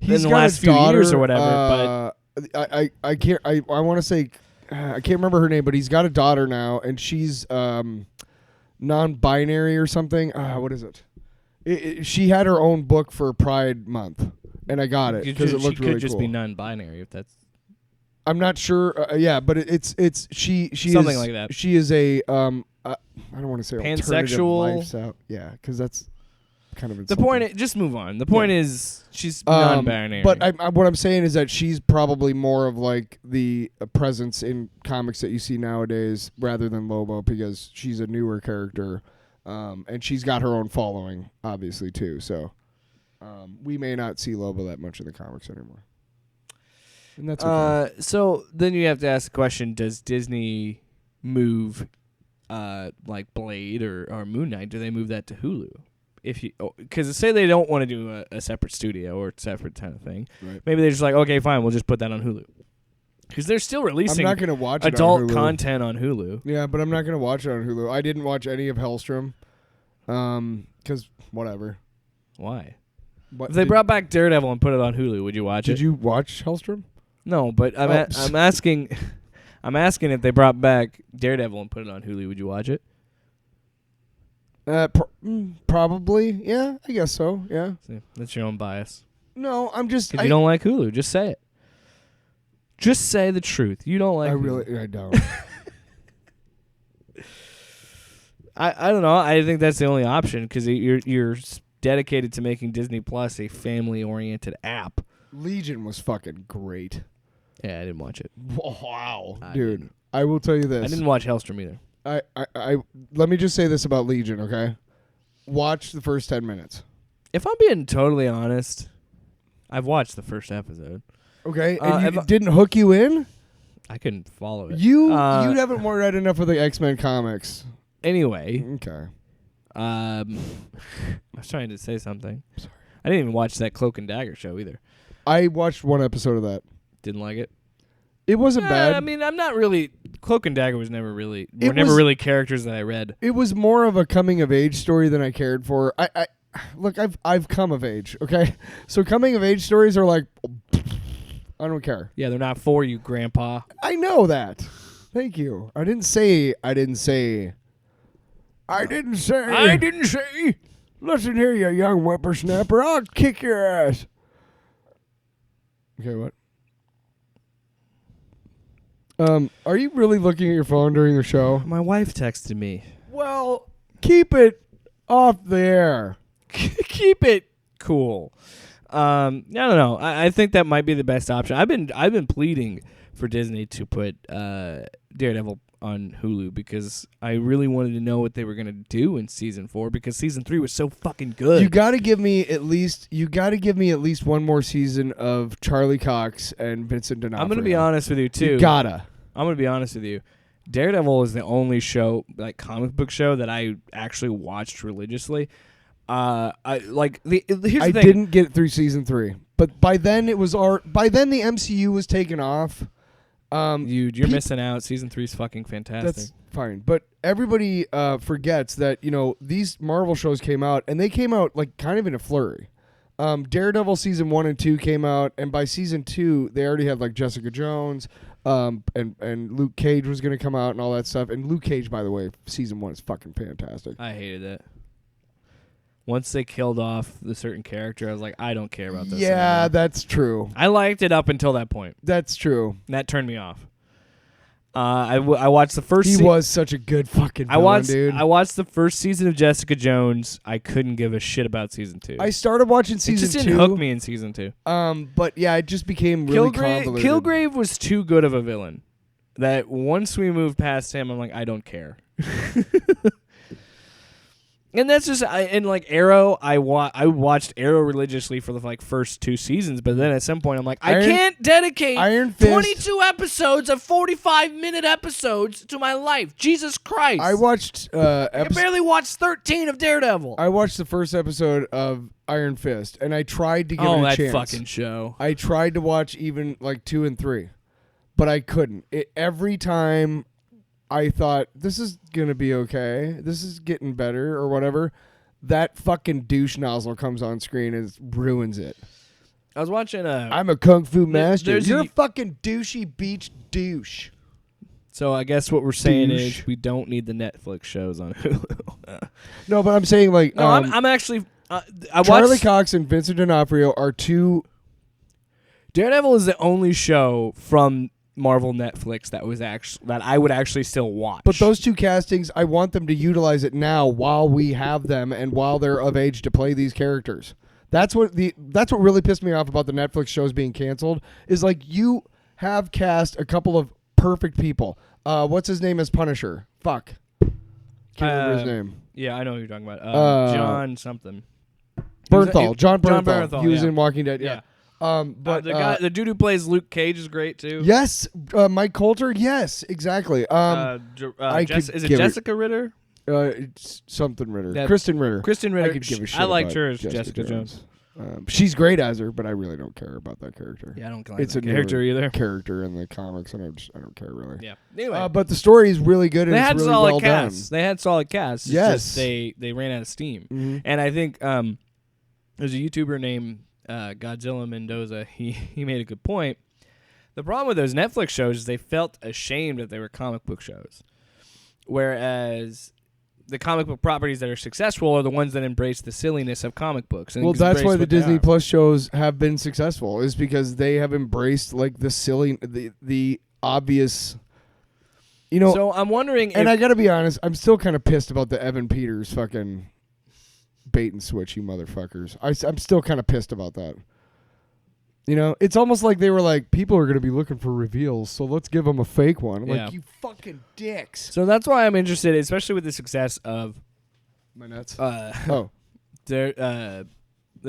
the last few years or whatever, but... I want to say I can't remember her name, but he's got a daughter now, and she's non-binary or something. What is it? She had her own book for Pride Month, and I got it because it looked really cool. She could just be non-binary if that's. I'm not sure. Yeah, but it's she something is, like that. She is a I don't want to say pansexual lifestyle. Yeah, because that's kind of insulting. The point. Just move on. The point is she's non-binary. But what I'm saying is that she's probably more of like the presence in comics that you see nowadays rather than Lobo because she's a newer character, and she's got her own following obviously too. So we may not see Lobo that much in the comics anymore. And that's okay. So then you have to ask the question: does Disney move, like Blade or Moon Knight? Do they move that to Hulu? Because say they don't want to do a separate studio or separate kind of thing, right. Maybe they're just like, okay, fine, we'll just put that on Hulu. Because they're still releasing I'm not gonna watch adult content on Hulu. Yeah, but I'm not going to watch it on Hulu. I didn't watch any of Hellstrom, because whatever. Why? If they brought back Daredevil and put it on Hulu, would you watch it? Did you watch Hellstrom? No, but I'm asking if they brought back Daredevil and put it on Hulu, would you watch it? Probably. Yeah, I guess so. Yeah. See, that's your own bias. No, I'm just. If you don't like Hulu, just say it. Just say the truth. You don't like Hulu. I don't. I don't know. I think that's the only option because you're dedicated to making Disney Plus a family-oriented app. Legion was fucking great. Yeah, I didn't watch it. Wow, dude. I will tell you this. I didn't watch Hellstrom either. I let me just say this about Legion, okay? Watch the first 10 minutes. If I'm being totally honest, I've watched the first episode. Okay, and it didn't hook you in? I couldn't follow it. You haven't read enough of the X-Men comics. Anyway. Okay. I was trying to say something. Sorry. I didn't even watch that Cloak and Dagger show either. I watched one episode of that. Didn't like it? It wasn't bad. I mean, I'm not really... Cloak and Dagger was never really... never really characters that I read. It was more of a coming-of-age story than I cared for. Look, I've come of age, okay? So coming-of-age stories are like... I don't care. Yeah, they're not for you, Grandpa. I know that. Thank you. I didn't say... Listen here, you young whippersnapper. I'll kick your ass. Okay, what? Are you really looking at your phone during the show? My wife texted me. Well, keep it off the air. Keep it cool. I don't know. I think that might be the best option. I've been pleading for Disney to put Daredevil on Hulu because I really wanted to know what they were gonna do in season 4 because season 3 was so fucking good. You got to give me at least one more season of Charlie Cox and Vincent D'Onofrio. I'm gonna be honest with you too. You gotta. I'm gonna be honest with you. Daredevil is the only show, like comic book show, that I actually watched religiously. Here's the thing. Didn't get through season 3, but by then the MCU was taken off. You're missing out. Season 3 is fucking fantastic. That's fine, but everybody forgets that these Marvel shows came out, and they came out like kind of in a flurry. Daredevil season 1 and 2 came out, and by season 2 they already had like Jessica Jones, and Luke Cage was going to come out and all that stuff. And Luke Cage, by the way, season 1 is fucking fantastic. I hated it. Once they killed off the certain character, I was like, I don't care about this anymore. That's true. I liked it up until that point. That's true. That turned me off. I watched the first. He was such a good fucking villain, dude. I watched the first season of Jessica Jones. I couldn't give a shit about season 2. I started watching season 2. It just didn't hook me in season 2. But yeah, it just became really convoluted. Kilgrave was too good of a villain. That once we moved past him, I'm like, I don't care. And that's just Arrow. I watched Arrow religiously for the first 2 seasons, but then at some point I'm like, I can't dedicate 22 episodes of 45-minute episodes to my life. Jesus Christ! I watched. I barely watched 13 of Daredevil. I watched the first episode of Iron Fist, and I tried to give it a chance. Oh, that fucking show! I tried to watch even 2 and 3, but I couldn't. Every time I thought, this is going to be okay. This is getting better or whatever. That fucking douche nozzle comes on screen and ruins it. I was watching I'm a kung fu master. You're a fucking douchey beach douche. So I guess what we're saying Douche. is we don't need the Netflix shows on Hulu. No, but I'm saying like No, I'm actually. I Charlie watched Cox and Vincent D'Onofrio are two. Daredevil is the only show from Marvel Netflix that I would actually still watch. But those two castings, I want them to utilize it now while we have them and while they're of age to play these characters. That's what really pissed me off about the Netflix shows being canceled is like you have cast a couple of perfect people. What's his name as Punisher? Fuck. Can't remember his name. Yeah, I know who you're talking about. John something. Bernthal. John Bernthal. Bernthal, He was yeah. in Walking Dead. Yeah. But the dude who plays Luke Cage is great too. Yes, Mike Coulter. Yes, exactly. Is it Jessica Ritter? It's something Ritter. Yeah. Kristen Ritter. Kristen Ritter. I could give a shit I liked about her as Jessica Jones. She's great as her, but I really don't care about that character. Yeah, I don't like It's that a character newer either. Character in the comics, and I don't care really. Yeah. Anyway, But the story is really good and they it's had really solid well casts. done. They had solid casts. It's Yes. just they ran out of steam. Mm-hmm. And I think there's a YouTuber named Godzilla Mendoza. He made a good point. The problem with those Netflix shows is they felt ashamed that they were comic book shows, whereas the comic book properties that are successful are the ones that embrace the silliness of comic books. And Well, that's embrace why the what they Disney are. Plus shows have been successful, is because they have embraced like the silly, the obvious. You know, So I'm wondering and if I gotta be honest, I'm still kind of pissed about the Evan Peters fucking bait and switch, you motherfuckers. I'm still kind of pissed about that. You know, it's almost like they were like, people are going to be looking for reveals, so let's give them a fake one. I'm Yeah. like, you fucking dicks. So that's why I'm interested, especially with the success of My nuts. the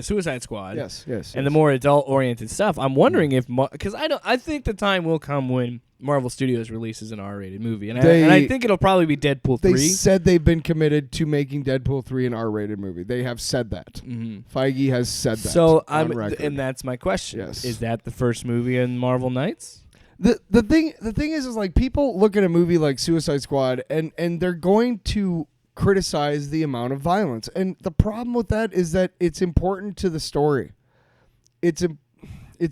Suicide Squad. Yes. And the more adult-oriented stuff. I'm wondering if because I think the time will come when Marvel Studios releases an R-rated movie, and I think it'll probably be Deadpool 3. They said they've been committed to making Deadpool 3 an R-rated movie. They have said that. Mm-hmm. Feige has said that. So on record. and that's my question. Yes. Is that the first movie in Marvel Knights? The thing is like people look at a movie like Suicide Squad and they're going to criticize the amount of violence, and the problem with that is that it's important to the story. It's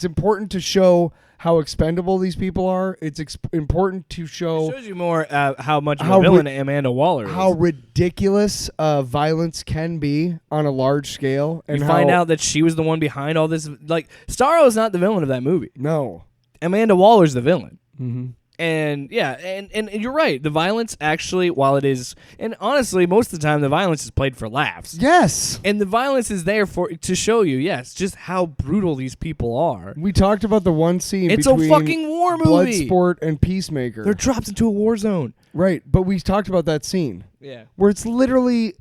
important to show how expendable these people are. It's important to show It shows you more how much of a villain Amanda Waller is. how ridiculous violence can be on a large scale, and you find out that she was the one behind all this. Like Starro is not the villain of that movie. no. Amanda Waller's the villain. Mm-hmm. And yeah, and you're right. The violence actually, while it is, and honestly, most of the time the violence is played for laughs. Yes. And the violence is there to show you, yes, just how brutal these people are. We talked about the one scene It's a between fucking war movie. Bloodsport and Peacemaker. They're dropped into a war zone. Right, but we talked about that scene Yeah. where it's literally,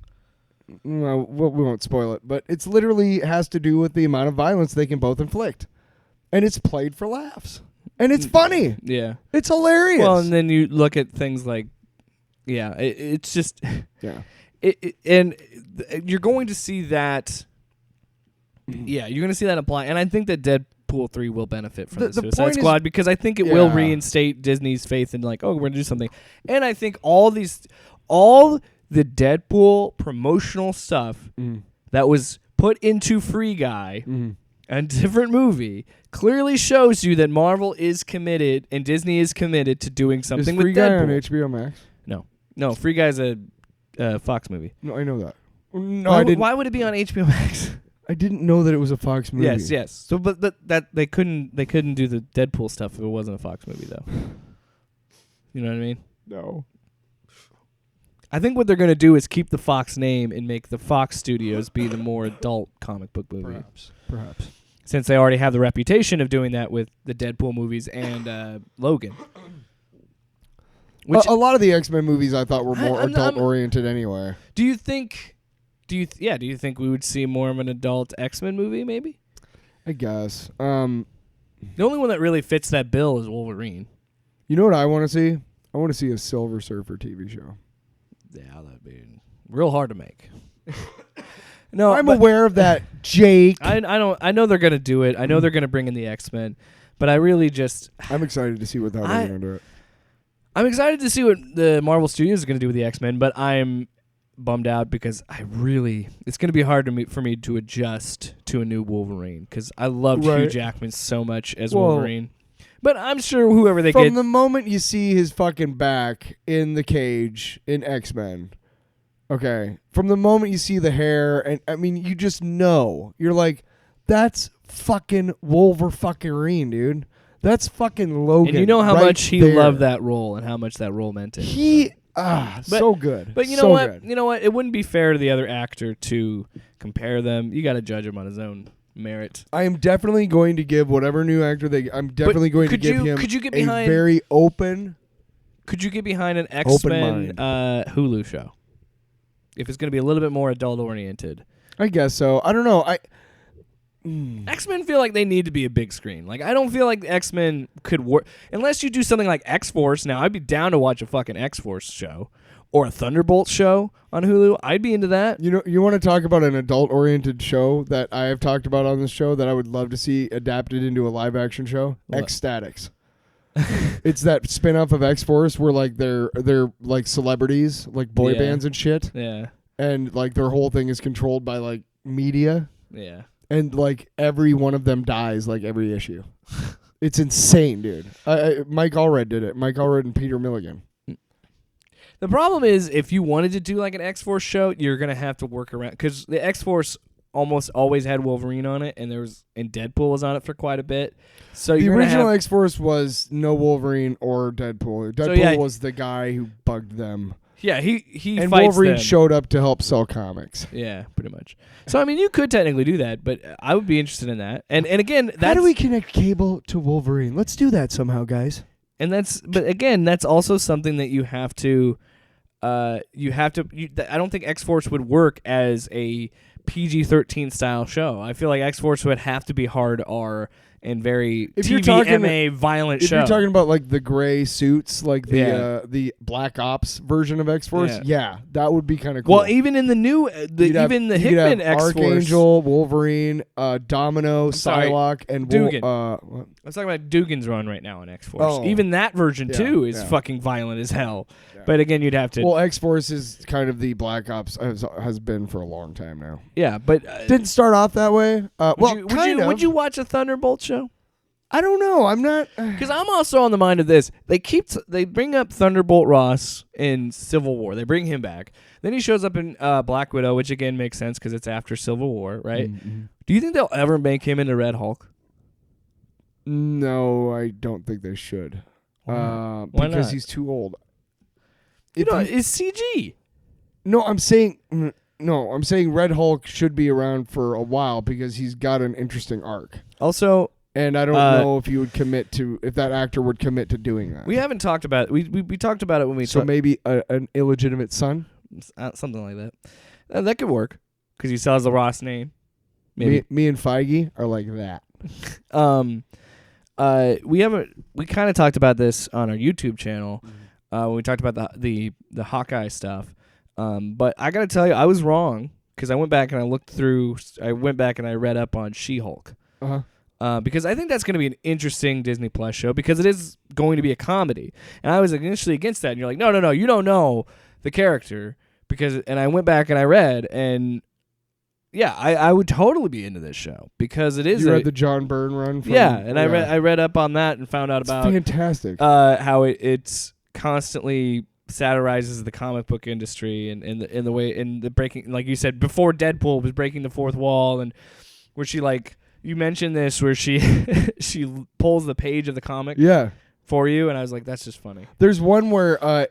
well, we won't spoil it, but it's literally has to do with the amount of violence they can both inflict. And it's played for laughs. And it's funny. Yeah. It's hilarious. Well, and then you look at things like, yeah, it's just, yeah. You're going to see that. Yeah, you're going to see that apply, and I think that Deadpool 3 will benefit from the Suicide Squad because I think it will reinstate Disney's faith in like, oh, we're going to do something, and I think all the Deadpool promotional stuff that was put into Free Guy, a different movie, clearly shows you that Marvel is committed and Disney is committed to doing something with Free Guy Deadpool. on HBO Max? No, Free Guy's a Fox movie. No, I know that. No, I didn't. Why would it be on HBO Max? I didn't know that it was a Fox movie. Yes. So, but that they couldn't do the Deadpool stuff if it wasn't a Fox movie, though. You know what I mean? No. I think what they're going to do is keep the Fox name and make the Fox Studios be the more adult comic book movie. Perhaps. Since they already have the reputation of doing that with the Deadpool movies and Logan. Which, a lot of the X-Men movies I thought were more adult-oriented anyway. Do you think we would see more of an adult X-Men movie, maybe? I guess. The only one that really fits that bill is Wolverine. You know what I want to see? I want to see a Silver Surfer TV show. Yeah, that'd be real hard to make. No, I'm aware of that, Jake. I know they're gonna do it. I know they're gonna bring in the X-Men, but I really just I'm excited to see how they're gonna do it. I'm excited to see what the Marvel Studios is gonna do with the X-Men, but I'm bummed out because it's gonna be hard for me to adjust to a new Wolverine because I loved Hugh Jackman so much as Wolverine. But I'm sure whoever they From get. the moment you see his fucking back in the cage in X-Men, okay, from the moment you see the hair, and I mean, you just know. You're like, that's fucking Wolverine, dude. That's fucking Logan. And you know how right much he there. loved that role and how much that role meant to him. So good. But you know what? Good. You know what? It wouldn't be fair to the other actor to compare them. You got to judge him on his own merit. I am definitely going to give whatever new actor I'm definitely going to give him a very open. Could you get behind an X-Men Hulu show? If it's going to be a little bit more adult oriented. I guess so. I don't know. X-Men feel like they need to be a big screen. Like, I don't feel like the X-Men could work unless you do something like X-Force. Now, I'd be down to watch a fucking X-Force show or a Thunderbolt show on Hulu. I'd be into that. You know, you want to talk about an adult-oriented show that I have talked about on this show that I would love to see adapted into a live-action show? What? X-Statix. It's that spin-off of X-Force where like they're like celebrities, like boy bands and shit. Yeah. And like their whole thing is controlled by like media. Yeah. And like every one of them dies like every issue. It's insane, dude. Mike Allred did it. Mike Allred and Peter Milligan. The problem is if you wanted to do like an X-Force show, you're going to have to work around because the X-Force almost always had Wolverine on it, and Deadpool was on it for quite a bit. So the original X-Force was no Wolverine or Deadpool. Deadpool was the guy who bugged them. Yeah, he and fights Wolverine them. showed up to help sell comics. Yeah, pretty much. So I mean, you could technically do that, but I would be interested in that. And again, how do we connect Cable to Wolverine? Let's do that somehow, guys. And but again, that's also something that you have to. I don't think X-Force would work as a PG-13 style show. I feel like X-Force would have to be hard R and very TVMA violent show. If you're talking about like the gray suits, like the Black Ops version of X-Force, that would be kind of cool. Well, even in the new, the Hickman X-Force, Archangel, Wolverine, Domino, Psylocke, and Dugan. I was talking about Dugan's run right now in X-Force. Oh. Even that version too is fucking violent as hell. Yeah. But again, you'd have to. Well, X-Force is kind of the Black Ops has been for a long time now. Yeah, but didn't start off that way. Would you watch a Thunderbolt show? I don't know. I'm not because I'm also on the mind of this. They bring up Thunderbolt Ross in Civil War. They bring him back. Then he shows up in Black Widow, which again makes sense because it's after Civil War, right? Mm-hmm. Do you think they'll ever make him into Red Hulk? No, I don't think they should. Why because not? He's too old. It's CG. No, I'm saying Red Hulk should be around for a while because he's got an interesting arc. Also, and I don't know if if that actor would commit to doing that. We haven't talked about it. We talked about it when we maybe an illegitimate son, something like that. That could work because he still has the Ross name. Maybe me and Feige are like that. We kind of talked about this on our YouTube channel when we talked about the Hawkeye stuff. But I got to tell you, I was wrong because I went back and I read up on She-Hulk. Because I think that's going to be an interesting Disney Plus show because it is going to be a comedy. And I was initially against that. And you're like, no, you don't know the character. And I went back and I read, and yeah, I would totally be into this show because it is. You read the John Byrne run? I read up on that and found out about fantastic. How it's constantly satirizes the comic book industry and in the way in the breaking, like you said before, Deadpool was breaking the fourth wall, and where she like. You mentioned this where she pulls the page of the comic for you, and I was like, that's just funny. There's one where,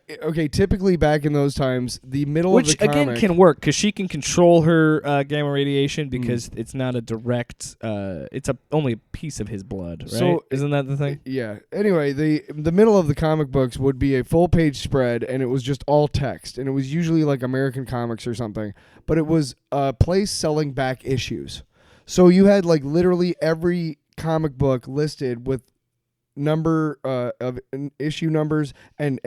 typically back in those times, the middle of the comic... Which, again, can work, because she can control her gamma radiation because it's not a direct... it's only a piece of his blood, right? So, isn't that the thing? Yeah. Anyway, the middle of the comic books would be a full-page spread, and it was just all text, and it was usually like American Comics or something, but it was a place selling back issues. So you had like literally every comic book listed with number of issue numbers and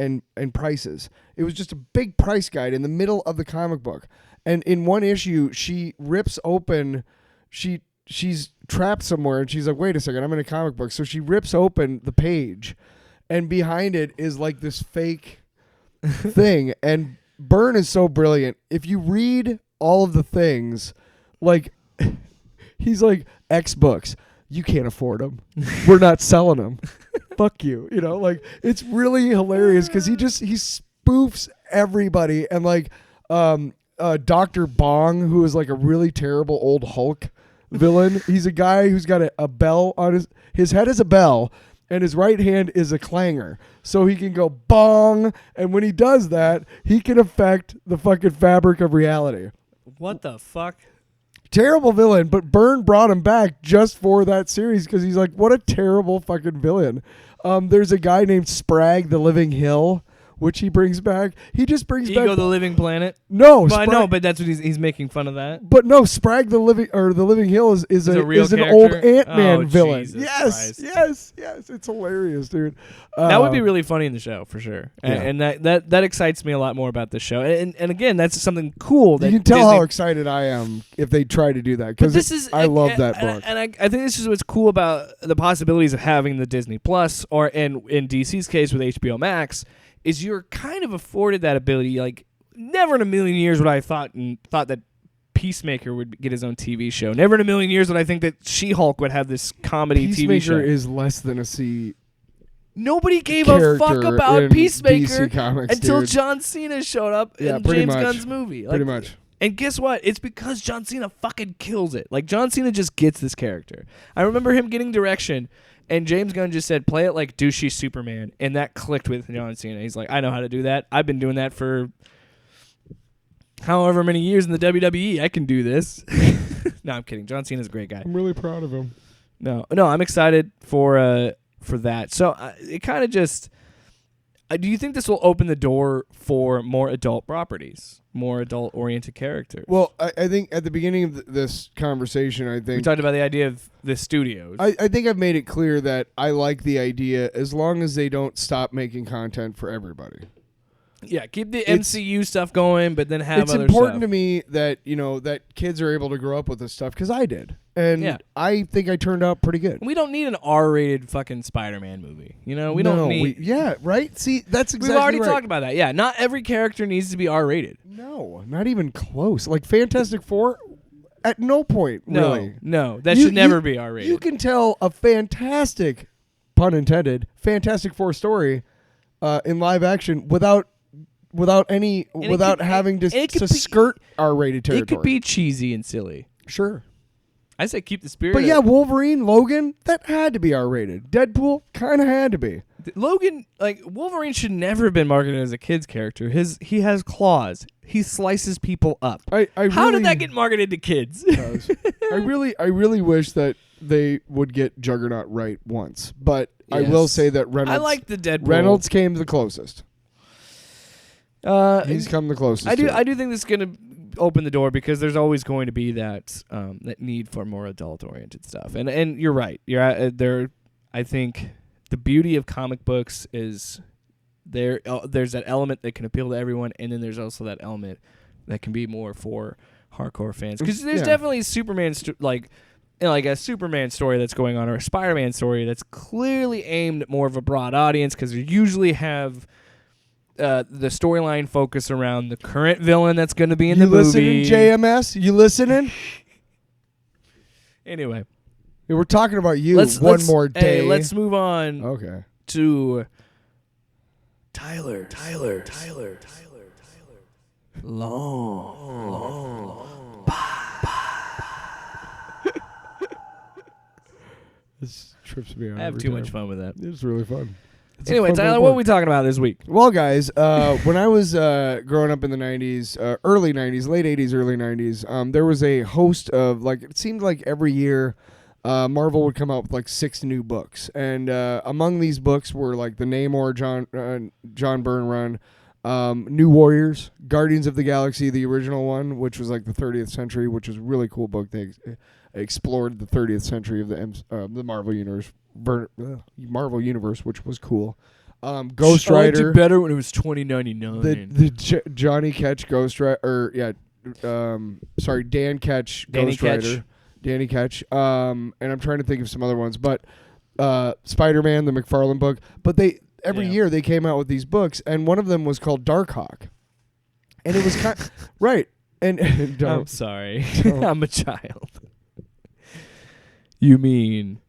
prices. It was just a big price guide in the middle of the comic book. And in one issue, she rips open, she's trapped somewhere, and she's like, wait a second, I'm in a comic book. So she rips open the page, and behind it is like this fake thing. And Byrne is so brilliant. If you read all of the things, like... He's like, X books, you can't afford them. We're not selling them. fuck you. You know, like it's really hilarious because he spoofs everybody and like Dr. Bong, who is like a really terrible old Hulk villain. He's a guy who's got a bell on his head is a bell and his right hand is a clanger. So he can go bong, and when he does that, he can affect the fucking fabric of reality. What the fuck? Terrible villain, but Byrne brought him back just for that series because he's like, what a terrible fucking villain. There's a guy named Spragg the Living Hill, which he brings back. He just brings back Ego the Living Planet. No, well, I know, but that's what he's making fun of that. But no, Spragg the Living Hill is a real an old Ant-Man oh, villain. Jesus Yes, Christ. yes, it's hilarious, dude. That would be really funny in the show for sure, and that excites me a lot more about this show. And again, that's something cool. That you can tell Disney, how excited I am if they try to do that because I love that book. And I think this is what's cool about the possibilities of having the Disney Plus, or in DC's case with HBO Max, is you're kind of afforded that ability. Like, never in a million years would I thought that Peacemaker would get his own TV show. Never in a million years would I think that She-Hulk would have this comedy TV show. Peacemaker is less than a C. Nobody gave a fuck about Peacemaker Comics, until dude. John Cena showed up in James Gunn's movie. Pretty much. And guess what? It's because John Cena fucking kills it. Like, John Cena just gets this character. I remember him getting direction, and James Gunn just said, play it like douchey Superman. And that clicked with John Cena. He's like, I know how to do that. I've been doing that for however many years in the WWE. I can do this. No, I'm kidding. John Cena's a great guy. I'm really proud of him. No, I'm excited for that. So it kind of just... do you think this will open the door for more adult properties, more adult-oriented characters? Well, I think at the beginning of this conversation, we talked about the idea of the studios. I think I've made it clear that I like the idea as long as they don't stop making content for everybody. Yeah, keep the MCU stuff going, but then have other stuff. It's important to me that, that kids are able to grow up with this stuff, because I did. And I think I turned out pretty good. We don't need an R-rated fucking Spider-Man movie. We don't need... right? See, that's exactly We've already right. talked about that. Yeah, not every character needs to be R-rated. No, not even close. Like Fantastic Four, at no point, really. No, that should never be R-rated. You can tell a fantastic, pun intended, Fantastic Four story in live action without having to skirt R-rated territory. It could be cheesy and silly. Sure. I say keep the spirit. But yeah, Wolverine, Logan, that had to be R-rated. Deadpool kind of had to be. Logan, Wolverine should never have been marketed as a kid's character. He has claws. He slices people up. How did that get marketed to kids? I really wish that they would get Juggernaut right once. But yes. I will say that Reynolds. I like the Deadpool. Reynolds came the closest. He's come the closest. I do think this is going to open the door, because there's always going to be that need for more adult-oriented stuff. And you're right. I think the beauty of comic books is there's that element that can appeal to everyone, and then there's also that element that can be more for hardcore fans. Because there's definitely a Superman a Superman story that's going on, or a Spider-Man story that's clearly aimed at more of a broad audience, because you usually have the storyline focus around the current villain that's going to be in the movie. You listening, JMS? You listening? Anyway. We're talking about you one more day. Hey, let's move on to Tyler. Long. This trips me out. I have too much fun with that. It's really fun. Anyway, Tyler, what are we talking about this week? Well, guys, when I was growing up in the 90s, early 90s, late 80s, early 90s, there was a host of, it seemed like every year Marvel would come out with 6 new books. And among these books were the Namor John Byrne run, New Warriors, Guardians of the Galaxy, the original one, which was the 30th century, which was a really cool book. They explored the 30th century of the Marvel Universe, which was cool. Ghost Rider. I liked it better when it was $20.99. The Johnny Ketch Ghost Rider, Dan Ketch Ghost Rider. Danny Ketch. And I'm trying to think of some other ones, but Spider-Man, the McFarlane book. But every year they came out with these books, and one of them was called Darkhawk, and it was right. And I'm sorry, I'm a child. You mean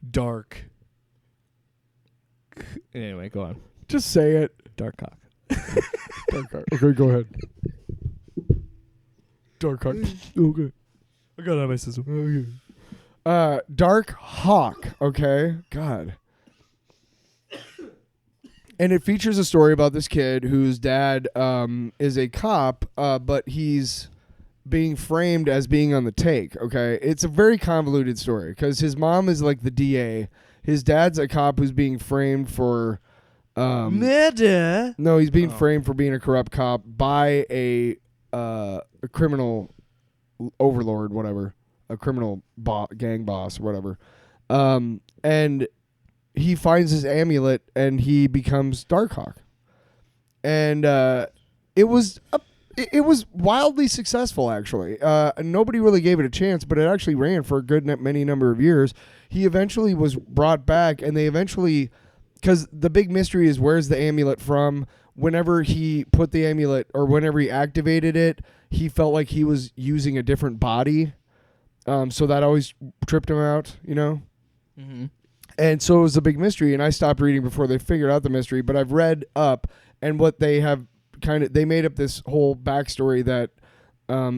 Dark Anyway, go on. Just say it. Dark cock. Dark Hawk. Okay, go ahead. Dark Hawk. Okay. I got it out of my system. Dark Hawk. Okay. God. And it features a story about this kid whose dad is a cop, but he's being framed as being on the take. Okay. It's a very convoluted story because his mom is like the DA. His dad's a cop who's being framed for murder. No, he's being framed for being a corrupt cop by a criminal overlord, whatever, a criminal gang boss, whatever. And he finds his amulet and he becomes Darkhawk. And it was wildly successful, actually. Nobody really gave it a chance, but it actually ran for a good many number of years. He eventually was brought back, and they eventually, because the big mystery is where's the amulet from. Whenever he put the amulet, or whenever he activated it, he felt like he was using a different body. So that always tripped him out, you know? Mm-hmm. And so it was a big mystery, and I stopped reading before they figured out the mystery, but I've read up, and what they have they made up this whole backstory that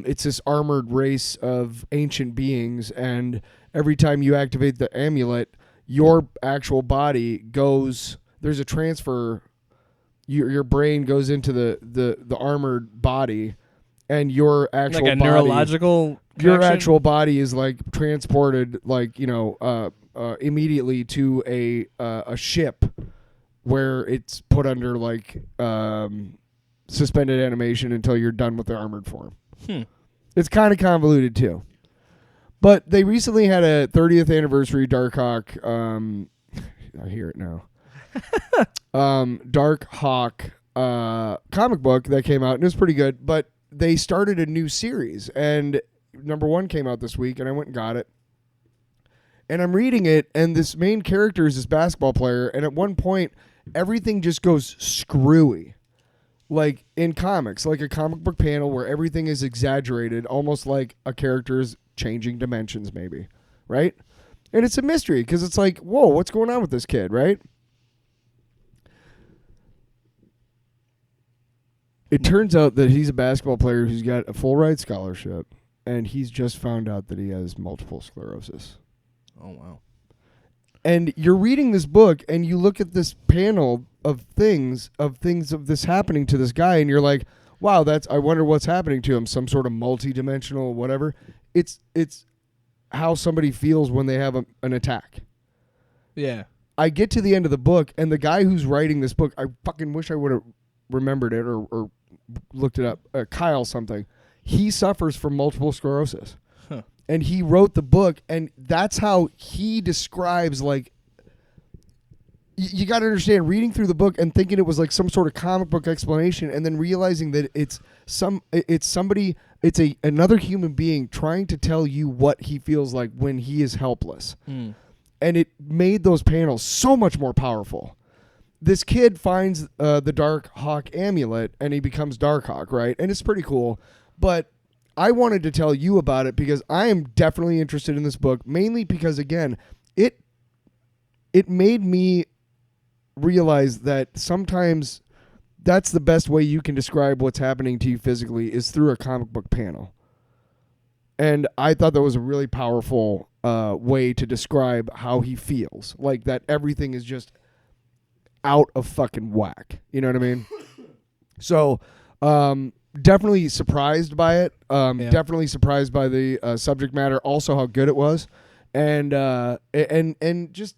it's this armored race of ancient beings, and every time you activate the amulet, your actual body goes, there's a transfer, your brain goes into the armored body, and your actual like a body, neurological your connection? actual body is like transported, like, you know, immediately to a ship where it's put under like suspended animation until you're done with the armored form. It's kind of convoluted too. But they recently had a 30th anniversary Darkhawk. I hear it now. Darkhawk comic book that came out, and it was pretty good. But they started a new series, and number 1 came out this week, and I went and got it. And I'm reading it, and this main character is this basketball player, and at one point, everything just goes screwy. Like in comics, like a comic book panel where everything is exaggerated, almost like a character is changing dimensions, maybe, right? And it's a mystery, because it's like, whoa, what's going on with this kid, right? It turns out that he's a basketball player who's got a full ride scholarship, and he's just found out that he has multiple sclerosis. Oh, wow. And you're reading this book, and you look at this panel of things of this happening to this guy, and you're like, wow, I wonder what's happening to him, some sort of multi-dimensional whatever. It's how somebody feels when they have an attack. Yeah. I get to the end of the book, and the guy who's writing this book, I fucking wish I would have remembered it or looked it up, Kyle something. He suffers from multiple sclerosis. Huh. And he wrote the book, and that's how he describes, like, you got to understand, reading through the book and thinking it was like some sort of comic book explanation, and then realizing that it's another human being trying to tell you what he feels like when he is helpless. And it made those panels so much more powerful. This kid finds the Darkhawk amulet, and he becomes Darkhawk, right? And it's pretty cool. But I wanted to tell you about it because I am definitely interested in this book, mainly because, again, it made me realize that sometimes that's the best way you can describe what's happening to you physically is through a comic book panel. And I thought that was a really powerful way to describe how he feels. Like that everything is just out of fucking whack. You know what I mean? So, definitely surprised by it. Definitely surprised by the subject matter. Also how good it was. And just,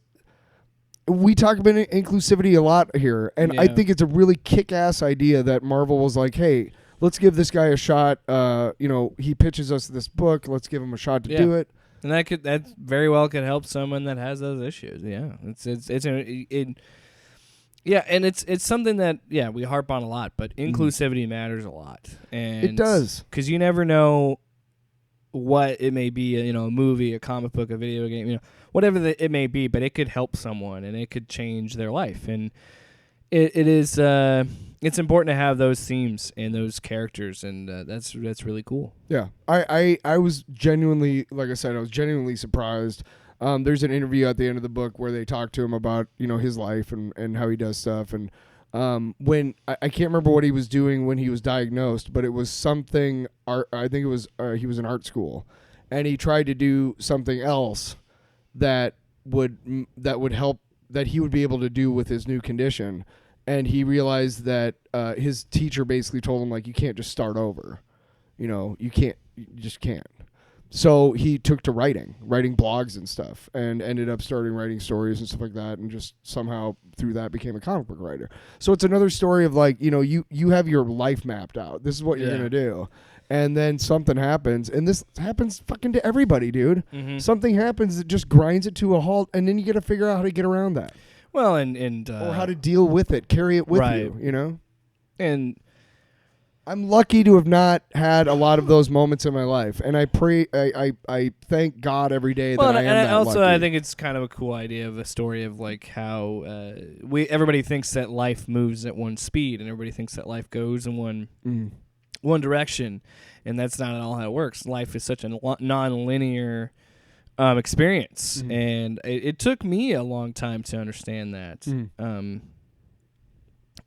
we talk about inclusivity a lot here, and I think it's a really kick-ass idea that Marvel was like, hey, let's give this guy a shot. He pitches us this book. Let's give him a shot to do it. And that very well could help someone that has those issues. Yeah, and it's something that we harp on a lot, but inclusivity matters a lot. And it does, because you never know what it may be, a movie, a comic book, a video game, whatever it may be, but it could help someone and it could change their life. And it's important to have those themes and those characters, and that's really cool. Yeah, I was genuinely, like I said, I was genuinely surprised. there's an interview at the end of the book where they talk to him about, his life and how he does stuff. And when I can't remember what he was doing when he was diagnosed, but it was something art. I think it was he was in art school, and he tried to do something else that would help, that he would be able to do with his new condition. And he realized that his teacher basically told him, like, you can't just start over. You just can't. So he took to writing blogs and stuff, and ended up starting writing stories and stuff like that, and just somehow through that became a comic book writer. So it's another story of, like, you have your life mapped out. This is what you're going to do. And then something happens, and this happens fucking to everybody, dude. Mm-hmm. Something happens that just grinds it to a halt, and then you got to figure out how to get around that. Well, and or how to deal with it, carry it with you, And I'm lucky to have not had a lot of those moments in my life, and I pray, I thank God every day that I am that also lucky. I think it's kind of a cool idea of a story of, like, how everybody thinks that life moves at one speed, and everybody thinks that life goes in one direction, and that's not at all how it works. Life is such a non-linear experience, and it took me a long time to understand that.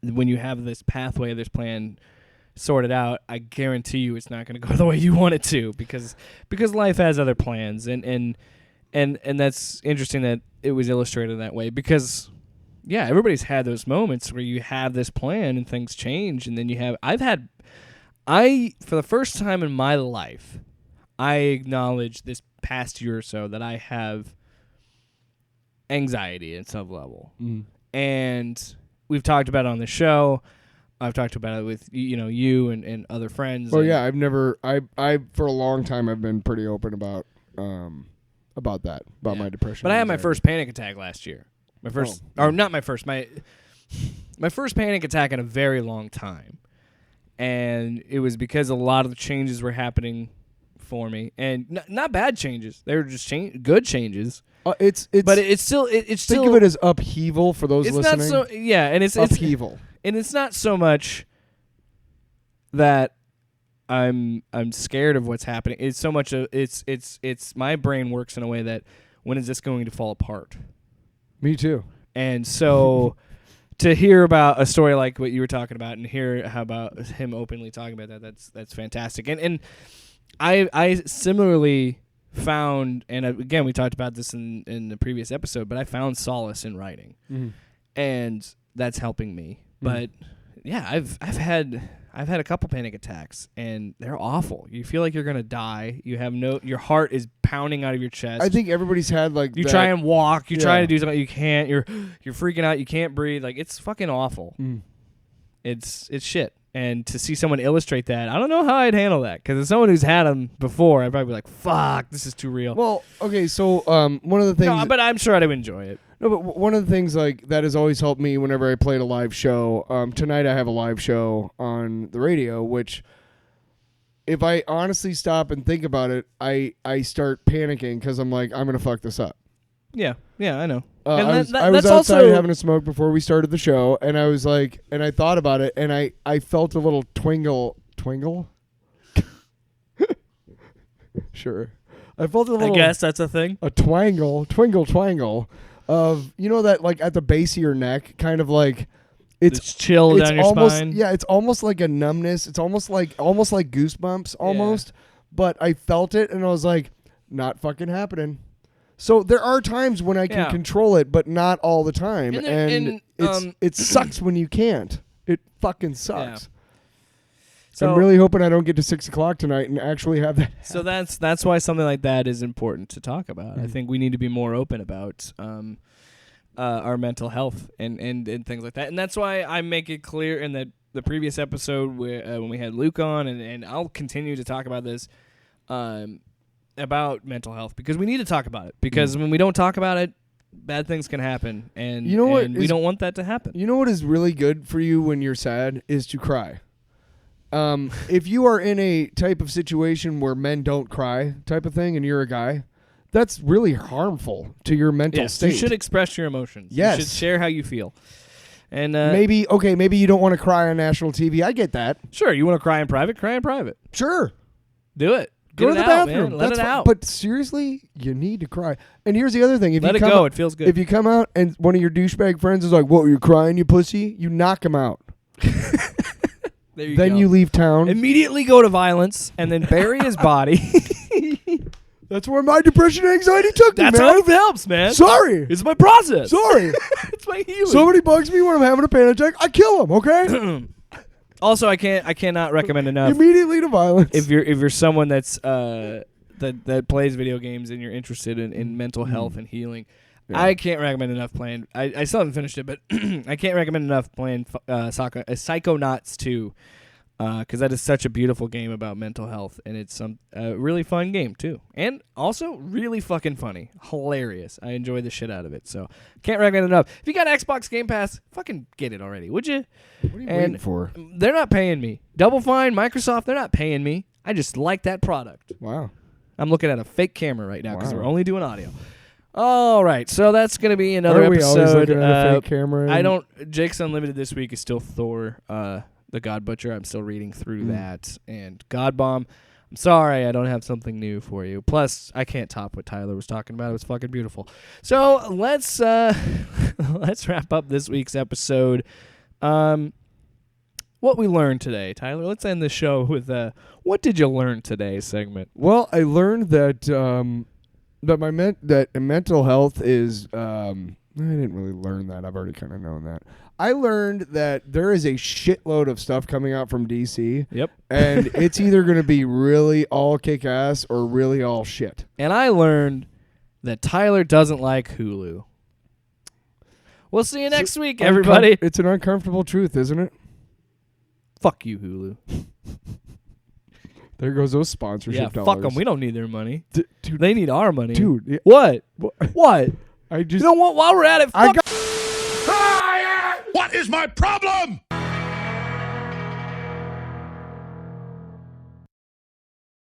When you have this pathway, this plan sorted out, I guarantee you it's not going to go the way you want it to, because life has other plans, and that's interesting that it was illustrated that way, because everybody's had those moments where you have this plan and things change, and then for the first time in my life, I acknowledge this past year or so that I have anxiety at some level. And we've talked about it on the show. I've talked about it with you and other friends. Well, I've never I for a long time I've been pretty open about that, my depression. But I had my first panic attack last year. My first panic attack in a very long time. And it was because a lot of the changes were happening for me, and not bad changes. They were just good changes. But it's still think of it as upheaval for those listening. It's not so and it's upheaval, and it's not so much that I'm scared of what's happening. It's so much it's my brain works in a way that, when is this going to fall apart? Me too. And so to hear about a story like what you were talking about, and hear how about him openly talking about that's fantastic. And I similarly found, and again we talked about this in the previous episode, but I found solace in writing, and that's helping me. But I've had a couple panic attacks, and they're awful. You feel like you're gonna die. You have your heart is pounding out of your chest. I think everybody's had you try and walk. You try to do something, you can't. You're freaking out. You can't breathe. Like, it's fucking awful. It's shit. And to see someone illustrate that, I don't know how I'd handle that, because as someone who's had them before, I'd probably be like, "Fuck, this is too real." Well, okay, so one of the things. No, but I'm sure I'd enjoy it. No, but one of the things like that has always helped me whenever I played a live show. Tonight I have a live show on the radio, which, if I honestly stop and think about it, I start panicking because I'm like, I'm gonna fuck this up. Yeah, I know. I was outside having a smoke before we started the show, and I was like, and I thought about it, and I felt a little twingle. Sure. I felt a little. I guess that's a thing. A twangle of, that, like, at the base of your neck, kind of like it's chill down your spine. Yeah, it's almost like a numbness. It's almost like goosebumps almost. But I felt it, and I was like, not fucking happening. So there are times when I can control it, but not all the time. And it sucks when you can't. It fucking sucks. Yeah. So I'm really hoping I don't get to 6 o'clock tonight and actually have that. So that's why something like that is important to talk about. I think we need to be more open about our mental health and things like that. And that's why I make it clear in the previous episode when we had Luke on, and I'll continue to talk about this. About mental health, because we need to talk about it, because when we don't talk about it, bad things can happen, and we don't want that to happen. You know what is really good for you when you're sad is to cry. If you are in a type of situation where men don't cry type of thing, and you're a guy, that's really harmful to your mental state. You should express your emotions. Yes. You should share how you feel. And maybe you don't want to cry on national TV. I get that. Sure, you want to cry in private? Cry in private. Sure. Do it. Go to the out, bathroom. man. Let it out. But seriously, you need to cry. And here's the other thing: if Let you it come go. out, It feels good. if you come out and one of your douchebag friends is like, "What? You're crying, you pussy?" You knock him out. There you Then go. you leave town. Immediately go to violence and then bury his body. That's where my depression and anxiety took me, man. That's how it helps, man. Sorry. It's my process. Sorry. It's my healing. Somebody bugs me when I'm having a panic attack. I kill him. Okay. Also, I cannot recommend enough. Immediately to violence. If you're someone that's that plays video games and you're interested in mental health and healing, I can't recommend enough playing. I still haven't finished it, but I can't recommend enough playing Psychonauts 2, because that is such a beautiful game about mental health, and it's a really fun game too, and also really fucking funny, hilarious. I enjoy the shit out of it, so can't recommend enough. If you got Xbox Game Pass, fucking get it already, would you? What are you waiting for? They're not paying me. Double Fine, Microsoft, they're not paying me. I just like that product. Wow. I'm looking at a fake camera right now because Wow. we're only doing audio. All right, so that's going to be another Are we episode. always looking at a fake camera? I don't. Jake's Unlimited this week is still Thor, the God Butcher. I'm still reading through that, and God Bomb. I'm sorry, I don't have something new for you. Plus, I can't top what Tyler was talking about. It was fucking beautiful. So let's let's wrap up this week's episode. What we learned today, Tyler. Let's end the show with what did you learn today segment. Well, I learned that that mental health is. I didn't really learn that. I've already kind of known that. I learned that there is a shitload of stuff coming out from DC. Yep. And it's either going to be really all kick-ass or really all shit. And I learned that Tyler doesn't like Hulu. We'll see you next week, everybody. It's an uncomfortable truth, isn't it? Fuck you, Hulu. There goes those sponsorship dollars. Fuck them. We don't need their money. Dude, They need our money. Dude. What? What? I just... You know what? While we're at it, fuck. What is my problem?